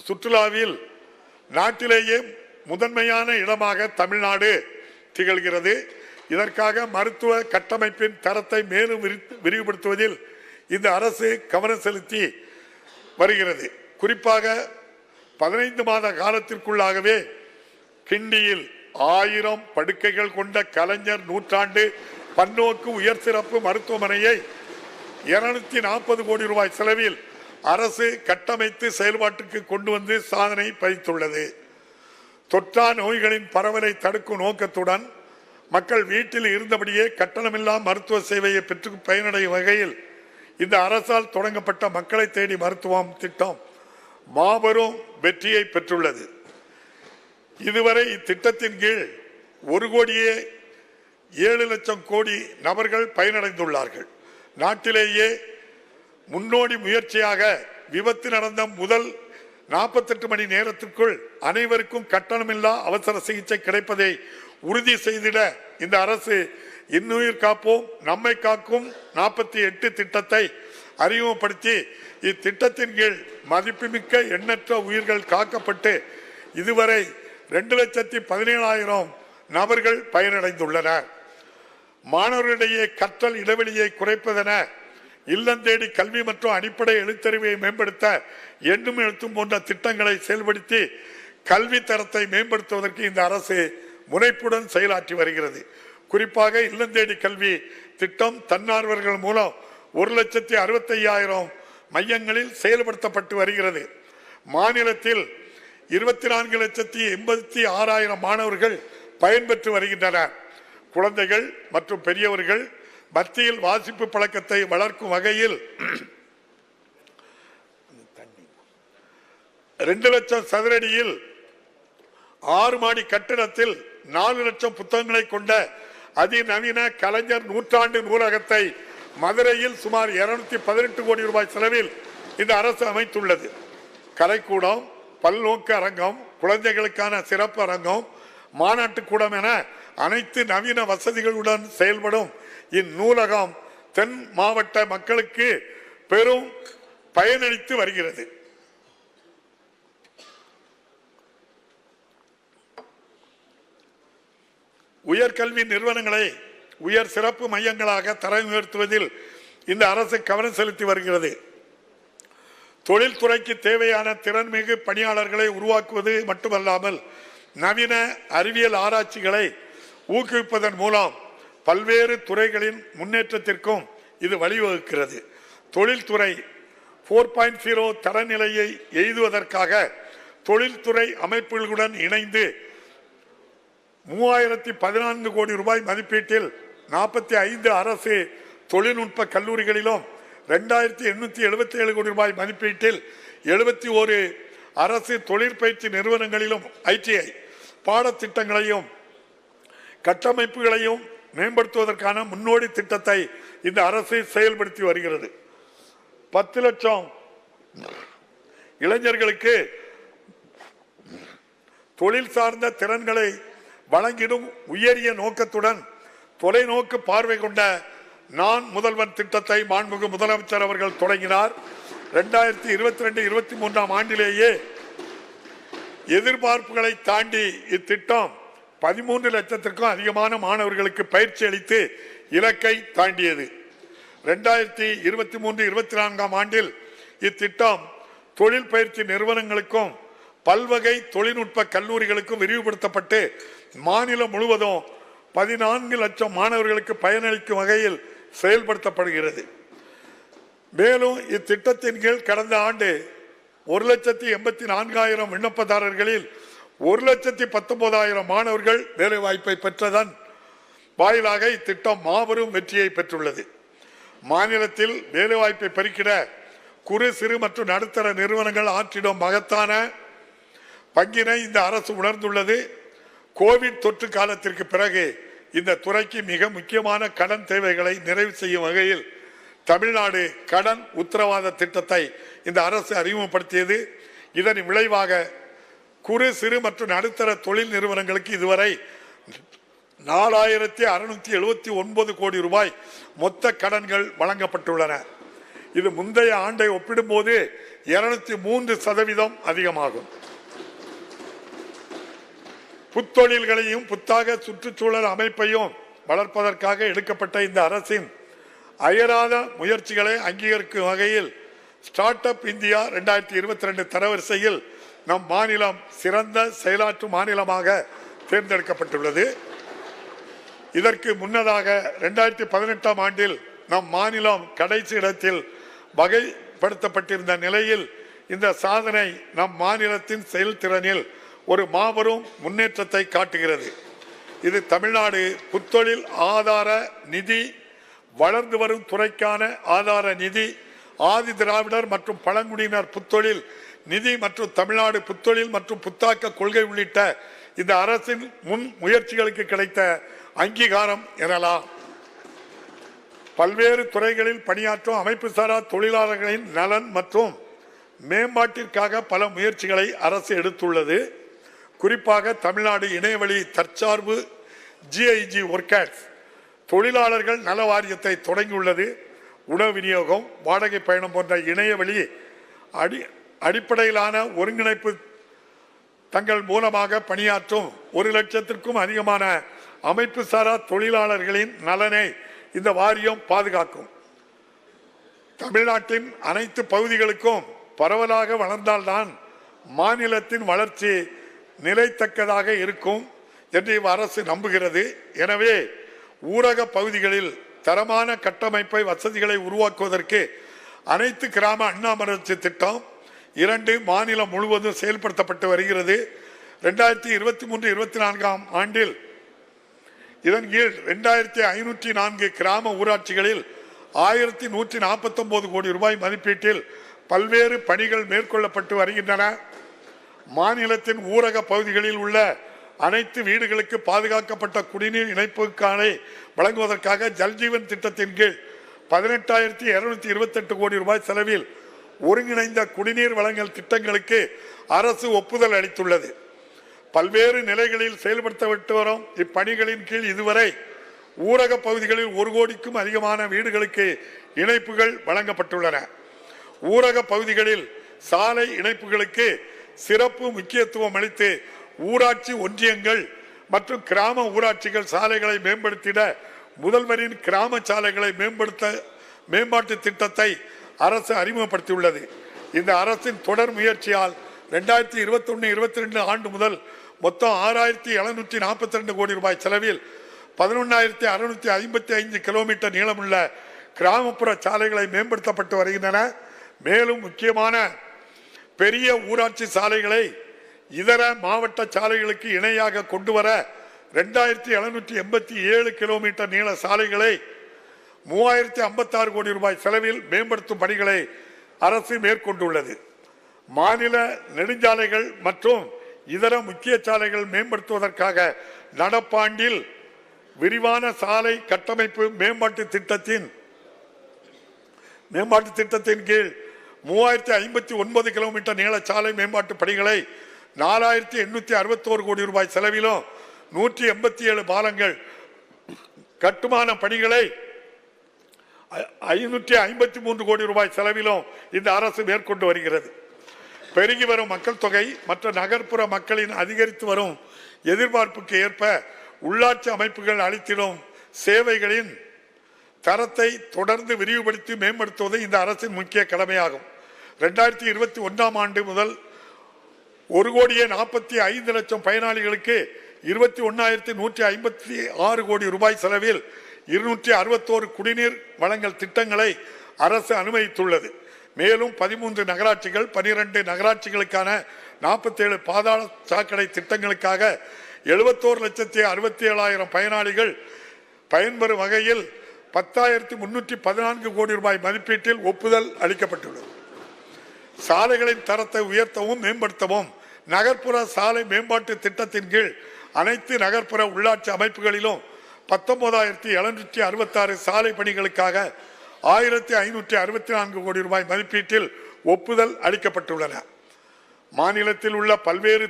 சுற்றுலாவில் நாட்டிலேயே முதன்மையான இடமாக தமிழ்நாடு திகழ்கிறது. இதற்காக மருத்துவ கட்டமைப்பின் தரத்தை மேலும் விரிவுபடுத்துவதில் இந்த அரசு கவனம் செலுத்தி வருகிறது. குறிப்பாக 15 மாத காலத்திற்குள்ளாகவே கிண்டியில் 1000 படுக்கைகள் கொண்ட கலைஞர் நூற்றாண்டு பன்னோக்கு உயர் சிறப்பு மருத்துவமனையை 240 கோடி ரூபாய் செலவில் அரசு கட்டமைத்து செயல்பாட்டுக்கு கொண்டு வந்து சாதனை படைத்துள்ளது. தொற்றா நோய்களின் பரவலை தடுக்கும் நோக்கத்துடன் மக்கள் வீட்டில் இருந்தபடியே கட்டணமில்லா மருத்துவ சேவையை பெற்று பயனடையும் வகையில் இந்த அரசால் தொடங்கப்பட்ட மக்களை தேடி மருத்துவம் திட்டம் மாபெரும் வெற்றியை பெற்றுள்ளது. இதுவரை இத்திட்டத்தின் கீழ் 1,07,00,000 கோடி நபர்கள் பயனடைந்துள்ளார்கள். நாட்டிலேயே முன்னோடி முயற்சியாக விபத்து நடந்த முதல் 48 மணி நேரத்திற்குள் அனைவருக்கும் கட்டணமில்லா அவசர சிகிச்சை கிடைப்பதை உறுதி செய்திட இந்த அரசு இன்னுயிர் காப்போம் நம்மை காக்கும் 48 திட்டத்தை அறிமுகப்படுத்தி இத்திட்டத்தின் கீழ் மதிப்புமிக்க எண்ணற்ற உயிர்கள் காக்கப்பட்டு இதுவரை 2,17,000 நபர்கள் பயனடைந்துள்ளனர். மாணவர்களிடையே கற்றல் இடைவெளியை குறைப்பதென இல்லந்தேடி கல்வி மற்றும் அடிப்படை எழுத்தறிவை மேம்படுத்த எண்ணும் எழுத்தும் போன்ற திட்டங்களை செயல்படுத்தி கல்வி தரத்தை மேம்படுத்துவதற்கு இந்த அரசு முனைப்புடன் செயலாற்றி வருகிறது. குறிப்பாக இல்லந்தேடி கல்வி திட்டம் தன்னார்வர்கள் மூலம் 1,65,000 மையங்களில் செயல்படுத்தப்பட்டு வருகிறது. மாநிலத்தில் 24,86,000 மாணவர்கள் பயன்பெற்று வருகின்றனர். குழந்தைகள் மற்றும் பெரியவர்கள் மத்தியில் வாசிப்பு பழக்கத்தை வளர்க்கும் வகையில் 2 லட்சம் சதுரடியில் 6 மாடி கட்டிடத்தில் 4 லட்சம் புத்தகங்களை கொண்ட அதிநவீன கலைஞர் நூற்றாண்டு நூலகத்தை மதுரையில் சுமார் 218 கோடி ரூபாய் செலவில் இந்த அரசு அமைத்துள்ளது. கலைக்கூடம், பல்நோக்கு அரங்கம், குழந்தைகளுக்கான சிறப்பு அரங்கம், மாநாட்டு கூடம் என அனைத்து நவீன வசதிகளுடன் செயல்படும் இந்நூலகம் தென் மாவட்ட மக்களுக்கு பெரும் பயனளித்து வருகிறது. உயர்கல்வி நிறுவனங்களை உயர் சிறப்பு மையங்களாக தரம் உயர்த்துவதில் இந்த அரசு கவனம் செலுத்தி வருகிறது. தொழில்துறைக்கு தேவையான திறன்மிகு பணியாளர்களை உருவாக்குவது மட்டுமல்லாமல் நவீன அறிவியல் ஆராய்ச்சிகளை ஊக்குவிப்பதன் மூலம் பல்வேறு துறைகளின் முன்னேற்றத்திற்கும் இது வழிவகுக்கிறது. தொழில்துறை 4.0 தரநிலையை எய்துவதற்காக தொழில்துறை அமைப்புகளுடன் இணைந்து 3,014 கோடி ரூபாய் மதிப்பீட்டில் 45 அரசு தொழில்நுட்ப கல்லூரிகளிலும் 2,877 கோடி ரூபாய் மதிப்பீட்டில் 71 அரசு தொழிற்பயிற்சி நிறுவனங்களிலும் ITI பாடத்திட்டங்களையும் கட்டமைப்புகளையும் மேம்படுத்துவதற்கான முன்னோடி திட்டத்தை இந்த அரசு செயல்படுத்தி வருகிறது. 10 லட்சம் இளைஞர்களுக்கு தொழில் சார்ந்த திறன்களை வழங்கிடும் உயரிய நோக்கத்துடன் தொலைநோக்கு பார்வை கொண்ட நான் முதல்வன் திட்டத்தை மாண்புமிகு முதலமைச்சர் அவர்கள் தொடங்கினார். 2022-23 ஆண்டிலேயே எதிர்பார்ப்புகளை தாண்டி இத்திட்டம் 13 லட்சத்திற்கும் அதிகமான மாணவர்களுக்கு பயிற்சி அளித்து இலக்கை தாண்டியது. 2023-24 ஆண்டில் இத்திட்டம் தொழில் பயிற்சி நிறுவனங்களுக்கும் பல்வகை தொழில்நுட்ப கல்லூரிகளுக்கும் விரிவுபடுத்தப்பட்டு மாநிலம் முழுவதும் 14 லட்சம் மாணவர்களுக்கு பயனளிக்கும் வகையில் செயல்படுத்தப்படுகிறது. மேலும் இத்திட்டத்தின் கீழ் கடந்த ஆண்டு 1,84,000 விண்ணப்பதாரர்களில் 1,19,000 மாணவர்கள் வேலைவாய்ப்பை பெற்றதன் வாயிலாக இத்திட்டம் மாபெரும் வெற்றியை பெற்றுள்ளது. மாநிலத்தில் வேலைவாய்ப்பை பெருக்கிட குறு சிறு மற்றும் நடுத்தர நிறுவனங்கள் ஆற்றிடும் மகத்தான பங்கினை இந்த அரசு உணர்ந்துள்ளது. கோவிட் தொற்று காலத்திற்கு பிறகு இந்த துறைக்கு மிக முக்கியமான கடன் தேவைகளை நிறைவு செய்யும் வகையில் தமிழ்நாடு கடன் உத்தரவாத திட்டத்தை இந்த அரசு அறிமுகப்படுத்தியது. இதன் விளைவாக குறு சிறு மற்றும் நடுத்தர தொழில் நிறுவனங்களுக்கு இதுவரை 4,679 கோடி ரூபாய் மொத்த கடன்கள் வழங்கப்பட்டுள்ளன. இது முந்தைய ஆண்டை ஒப்பிடும்போது 203% அதிகமாகும். புத்தொழில்களையும் புத்தாக சுற்றுச்சூழல் அமைப்பையும் வளர்ப்பதற்காக எடுக்கப்பட்ட இந்த அரசின் அயராத முயற்சிகளை அங்கீகரிக்கும் வகையில் ஸ்டார்ட் அப் இந்தியா 2022 தரவரிசையில் நம் மாநிலம் சிறந்த செயலாற்று மாநிலமாக தேர்ந்தெடுக்கப்பட்டுள்ளது. இதற்கு முன்னதாக 2018 ஆண்டில் நம் மாநிலம் கடைசி இடத்தில் வகைப்படுத்தப்பட்டிருந்த நிலையில் இந்த சாதனை நம் மாநிலத்தின் செயல்திறனில் ஒரு மாபெரும் முன்னேற்றத்தை காட்டுகிறது. இது தமிழ்நாடு புத்தொழில் ஆதார நிதி, வளர்ந்து வரும் துறைக்கான ஆதார நிதி, ஆதி திராவிடர் மற்றும் பழங்குடியினர் புத்தொழில் நிதி மற்றும் தமிழ்நாடு புத்தொழில் மற்றும் புத்தாக்க கொள்கை உள்ளிட்ட இந்த அரசின் முன் முயற்சிகளுக்கு கிடைத்த அங்கீகாரம் எனலாம். பல்வேறு துறைகளில் பணியாற்றும் அமைப்பு சாரா தொழிலாளர்களின் நலன் மற்றும் மேம்பாட்டிற்காக பல முயற்சிகளை அரசு எடுத்துள்ளது. குறிப்பாக தமிழ்நாடு இணையவழி தற்சார்பு GIG ஒர்க்கர்ஸ் தொழிலாளர்கள் நல வாரியத்தை தொடங்கியுள்ளது. உணவு விநியோகம், வாடகை பயணம் போன்ற இணையவழி அடிப்படையிலான ஒருங்கிணைப்பு தங்கள் மூலமாக பணியாற்றும் 1 லட்சத்திற்கும் அதிகமான அமைப்பு சாரா தொழிலாளர்களின் நலனை இந்த வாரியம் பாதுகாக்கும். தமிழ்நாட்டின் அனைத்து பகுதிகளுக்கும் பரவலாக வளர்ந்தால்தான் மாநிலத்தின் வளர்ச்சி நிலைத்தக்கதாக இருக்கும் என்று அரசு நம்புகிறது. எனவே ஊரக பகுதிகளில் தரமான கட்டமைப்பை வசதிகளை உருவாக்குவதற்கு அனைத்து கிராம அண்ணாமலர்ச்சி திட்டம் 2 மாநிலம் முழுவதும் செயல்படுத்தப்பட்டு வருகிறது. 2023-24 ஆண்டில் இதன் கீழ் 2504 கிராம ஊராட்சிகளில் 1149 கோடி ரூபாய் மதிப்பீட்டில் பல்வேறு பணிகள் மேற்கொள்ளப்பட்டு வருகின்றன. மாநிலத்தின் ஊரக பகுதிகளில் உள்ள அனைத்து வீடுகளுக்கு பாதுகாக்கப்பட்ட குடிநீர் இணைப்புக்கான வழங்குவதற்காக ஜல்ஜீவன் திட்டத்தின் கீழ் 18,228 கோடி ரூபாய் செலவில் ஒருங்கிணைந்த குடிநீர் வழங்கல் திட்டங்களுக்கு அரசு ஒப்புதல் அளித்துள்ளது. பல்வேறு நிலைகளில் செயல்படுத்தப்பட்டு வரும் இப்பணிகளின் கீழ் இதுவரை ஊரக பகுதிகளில் 1 கோடிக்கும் அதிகமான வீடுகளுக்கு இணைப்புகள் வழங்கப்பட்டுள்ளன. ஊரக பகுதிகளில் சாலை இணைப்புகளுக்கு சிறப்பு முக்கியத்துவம் அளித்து ஊராட்சி ஒன்றியங்கள் மற்றும் கிராம ஊராட்சிகள் சாலைகளை மேம்படுத்திட முதல்வரின் கிராம சாலைகளை மேம்பாட்டு திட்டத்தை அரசு அறிமுகப்படுத்தியுள்ளது. இந்த அரசின் தொடர் முயற்சியால் 2021-22 ஆண்டு முதல் மொத்தம் 6,742 கோடி ரூபாய் செலவில் 11,655 கிலோமீட்டர் நீளமுள்ள கிராமப்புற சாலைகளை மேம்படுத்தப்பட்டு வருகின்றன. மேலும் முக்கியமான பெரிய ஊராட்சி சாலைகளை இதர மாவட்ட சாலைகளுக்கு இணையாக கொண்டு வர 2,787 கிலோமீட்டர் நீள சாலைகளை 3,056 கோடி ரூபாய் செலவில் மேம்படுத்தும் பணிகளை அரசு மேற்கொண்டுள்ளது. மாநில நெடுஞ்சாலைகள் மற்றும் இதர முக்கிய சாலைகள் மேம்படுத்துவதற்காக நடப்பாண்டில் விரிவான சாலை கட்டமைப்பு மேம்பாட்டு திட்டத்தின் கீழ் 3,059 கிலோமீட்டர் நீள சாலை மேம்பாட்டு பணிகளை 4,861 கோடி ரூபாய் செலவிலும் 187 பாலங்கள் கட்டுமான பணிகளை 553 கோடி ரூபாய் செலவிலும் இந்த அரசு மேற்கொண்டு வருகிறது. பெருகி வரும் மக்கள் தொகை மற்ற நகர்ப்புற மக்களின் அதிகரித்து வரும் எதிர்பார்ப்புக்கு ஏற்ப உள்ளாட்சி அமைப்புகள் அளித்திடும் சேவைகளின் தரத்தை தொடர்ந்து விரிவுபடுத்தி மேம்படுத்துவது இந்த அரசின் முக்கிய கடமையாகும். 2021ஆம் ஆண்டு முதல் 1,45,00,000 பயனாளிகளுக்கு 21,156 கோடி ரூபாய் செலவில் 261 குடிநீர் வழங்கல் திட்டங்களை அரசு அனுமதித்துள்ளது. மேலும் 13 நகராட்சிகள் 12 நகராட்சிகளுக்கான 47 பாதாள சாக்கடை திட்டங்களுக்காக 71,67,000 பயனாளிகள் பயன்பெறும் வகையில் 10,314 கோடி ரூபாய் மதிப்பீட்டில் ஒப்புதல் அளிக்கப்பட்டுள்ளது. சாலைகளின் தரத்தை உயர்த்தவும் மேம்படுத்தவும் நகர்ப்புற சாலை மேம்பாட்டு திட்டத்தின் கீழ் அனைத்து நகர்ப்புற உள்ளாட்சி அமைப்புகளிலும் 19,766 சாலை பணிகளுக்காக 1,564 கோடி ரூபாய் மதிப்பீட்டில் ஒப்புதல் அளிக்கப்பட்டுள்ளன. மாநிலத்தில் உள்ள பல்வேறு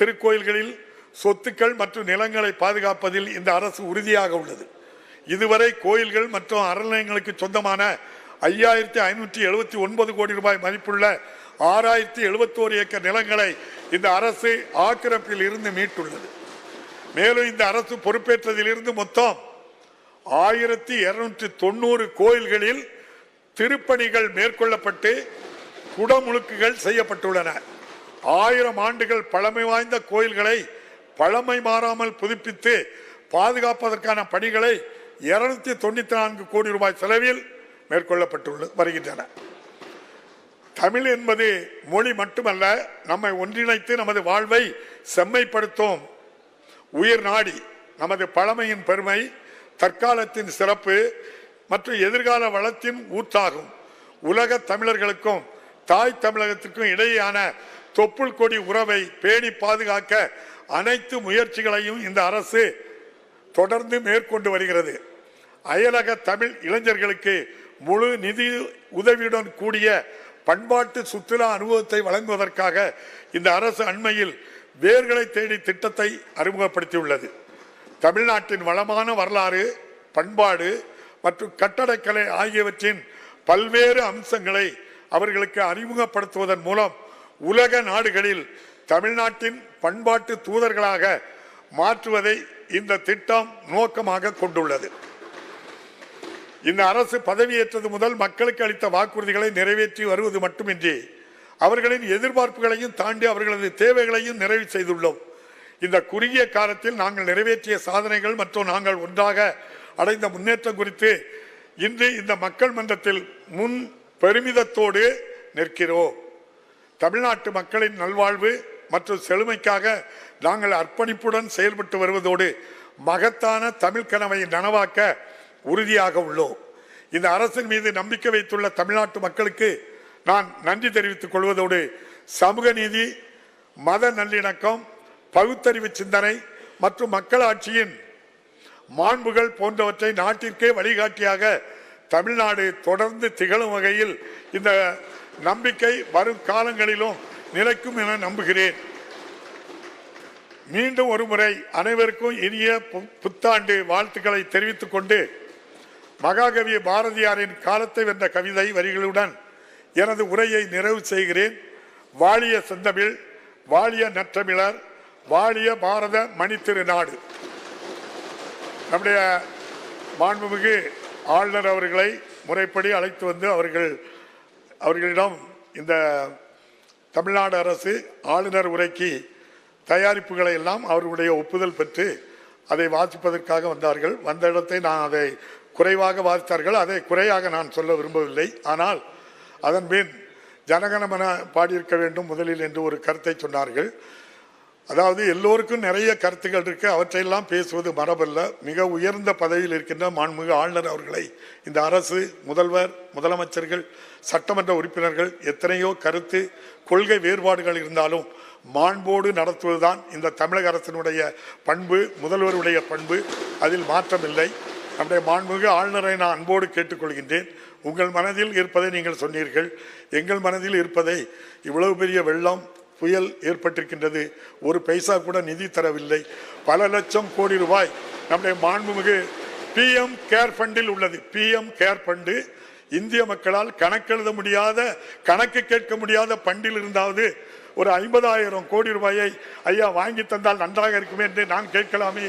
திருக்கோயில்களில் சொத்துக்கள் மற்றும் நிலங்களை பாதுகாப்பதில் இந்த அரசு உறுதியாக உள்ளது. இதுவரை கோயில்கள் மற்றும் அறநிலையங்களுக்கு சொந்தமான 5,579 கோடி ரூபாய் மதிப்புள்ள 6,071 ஏக்கர் நிலங்களை இந்த அரசு ஆக்கிரமிப்பில் இருந்து மீட்டுள்ளது. மேலும் இந்த அரசு பொறுப்பேற்றதிலிருந்து மொத்தம் 1,290 கோயில்களில் திருப்பணிகள் மேற்கொள்ளப்பட்டு குடமுழுக்குகள் செய்யப்பட்டுள்ளன. 1000 ஆண்டுகள் பழமை வாய்ந்த கோயில்களை பழமை மாறாமல் புதுப்பித்து பாதுகாப்பதற்கான பணிகளை 294 கோடி ரூபாய் செலவில் மேற்கொள்ளப்பட்டு வருகின்றன. தமிழ் என்பது மொழி மட்டுமல்ல, நம்மை ஒன்றிணைத்து நமது வாழ்வை செம்மைப்படுத்தும் உயிர் நாடி. நமது பழமையின் பெருமை, தற்காலத்தின் சிறப்பு மற்றும் எதிர்கால வளத்தின் ஊற்றாகும். உலக தமிழர்களுக்கும் தாய் தமிழகத்திற்கும் இடையேயான தொப்புள் கொடி உறவை பேணி பாதுகாக்க அனைத்து முயற்சிகளையும் இந்த அரசு தொடர்ந்து மேற்கொண்டு வருகிறது. அயலக தமிழ் இளைஞர்களுக்கு முழு நிதி உதவியுடன் கூடிய பண்பாட்டு சுற்றுலா அனுபவத்தை வழங்குவதற்காக இந்த அரசு அண்மையில் வேர்களை தேடி திட்டத்தை அறிமுகப்படுத்தியுள்ளது. தமிழ்நாட்டின் வளமான வரலாறு, பண்பாடு மற்றும் கட்டடக்கலை ஆகியவற்றின் பல்வேறு அம்சங்களை அவர்களுக்கு அறிமுகப்படுத்துவதன் மூலம் உலக நாடுகளில் தமிழ்நாட்டின் பண்பாட்டு தூதர்களாக மாற்றுவதை இந்த திட்டம் நோக்கமாக கொண்டுள்ளது. இந்த அரசு பதவியேற்றது முதல் மக்களுக்கு அளித்த வாக்குறுதிகளை நிறைவேற்றி வருவது மட்டுமின்றி அவர்களின் எதிர்பார்ப்புகளையும் தாண்டி அவர்களது தேவைகளையும் நிறைவு செய்துள்ளோம். இந்த குறுகிய காலத்தில் நாங்கள் நிறைவேற்றிய சாதனைகள் மற்றும் நாங்கள் ஒன்றாக அடைந்த முன்னேற்றம் குறித்து இன்று இந்த மக்கள் மன்றத்தில் முன் பெருமிதத்தோடு நிற்கிறோம். தமிழ்நாட்டு மக்களின் நல்வாழ்வு மற்றும் செழுமைக்காக நாங்கள் அர்ப்பணிப்புடன் செயல்பட்டு வருவதோடு மகத்தான தமிழ் கனவை நனவாக்க உறுதியாக உள்ளோம். இந்த அரசின் மீது நம்பிக்கை வைத்துள்ள தமிழ்நாட்டு மக்களுக்கு நான் நன்றி தெரிவித்துக் கொள்வதோடு சமூக நீதி, மத நல்லிணக்கம், பகுத்தறிவு சிந்தனை மற்றும் மக்களாட்சியின் மாண்புகள் போன்றவற்றை நாட்டிற்கே வழிகாட்டியாக தமிழ்நாடு தொடர்ந்து திகழும் வகையில் இந்த நம்பிக்கை வரும் காலங்களிலும் நிலைக்கும் என நம்புகிறேன். மீண்டும் ஒரு முறை அனைவருக்கும் இனிய புத்தாண்டு வாழ்த்துக்களை தெரிவித்துக் கொண்டு மகாகவி பாரதியாரின் காலத்தை வென்ற கவிதை வரிகளுடன் எனது உரையை நிறைவு செய்கிறேன். வாழிய செந்தமிழ், வாழிய நற்றமிழர், வாழிய பாரத மணித்திருநாடு. நம்முடைய மாண்புமிகு ஆளுநர் அவர்களை முறைப்படி அழைத்து வந்து அவர்களிடம் இந்த தமிழ்நாடு அரசு ஆளுநர் உரைக்கு தயாரிப்புகளை எல்லாம் அவர்களுடைய ஒப்புதல் பெற்று அதை வாசிப்பதற்காக வந்தார்கள். வந்த இடத்தை நான் அதை குறைவாக வாசித்தார்கள். அதை குறையாக நான் சொல்ல விரும்பவில்லை. ஆனால் அதன் பின் ஜனகணமன பாடியிருக்க வேண்டும் முதலில் என்று ஒரு கருத்தை சொன்னார்கள். அதாவது எல்லோருக்கும் நிறைய கருத்துக்கள் இருக்கு, அவற்றையெல்லாம் பேசுவது மரபல்ல. மிக உயர்ந்த பதவியில் இருக்கின்ற மாண்புமிகு ஆளுநர் அவர்களை இந்த அரசு, முதல்வர், முதலமைச்சர்கள், சட்டமன்ற உறுப்பினர்கள் எத்தனையோ கருத்து கொள்கை வேறுபாடுகள் இருந்தாலும் மாண்போடு நடத்துவதுதான் இந்த தமிழக அரசினுடைய பண்பு, முதல்வருடைய பண்பு. அதில் மாற்றமில்லை. நம்முடைய மாண்புமிகு ஆளுநரை நான் அன்போடு கேட்டுக்கொள்கின்றேன். உங்கள் மனதில் இருப்பதை நீங்கள் சொன்னீர்கள். எங்கள் மனதில் இருப்பதை இவ்வளவு பெரிய வெள்ளம் புயல் ஏற்பட்டிருக்கின்றது. ஒரு பைசா கூட நிதி தரவில்லை. பல லட்சம் கோடி ரூபாய் நம்முடைய மாண்புமிகு PM கேர் ஃபண்டில் உள்ளது. PM கேர் ஃபண்டு இந்திய மக்களால் கணக்கெழுத முடியாத, கணக்கு கேட்க முடியாத பண்டில் இருந்தாவது ஒரு 50,000 கோடி ரூபாயை ஐயா வாங்கி தந்தால் நன்றாக இருக்குமே என்று நான் கேட்கலாமே.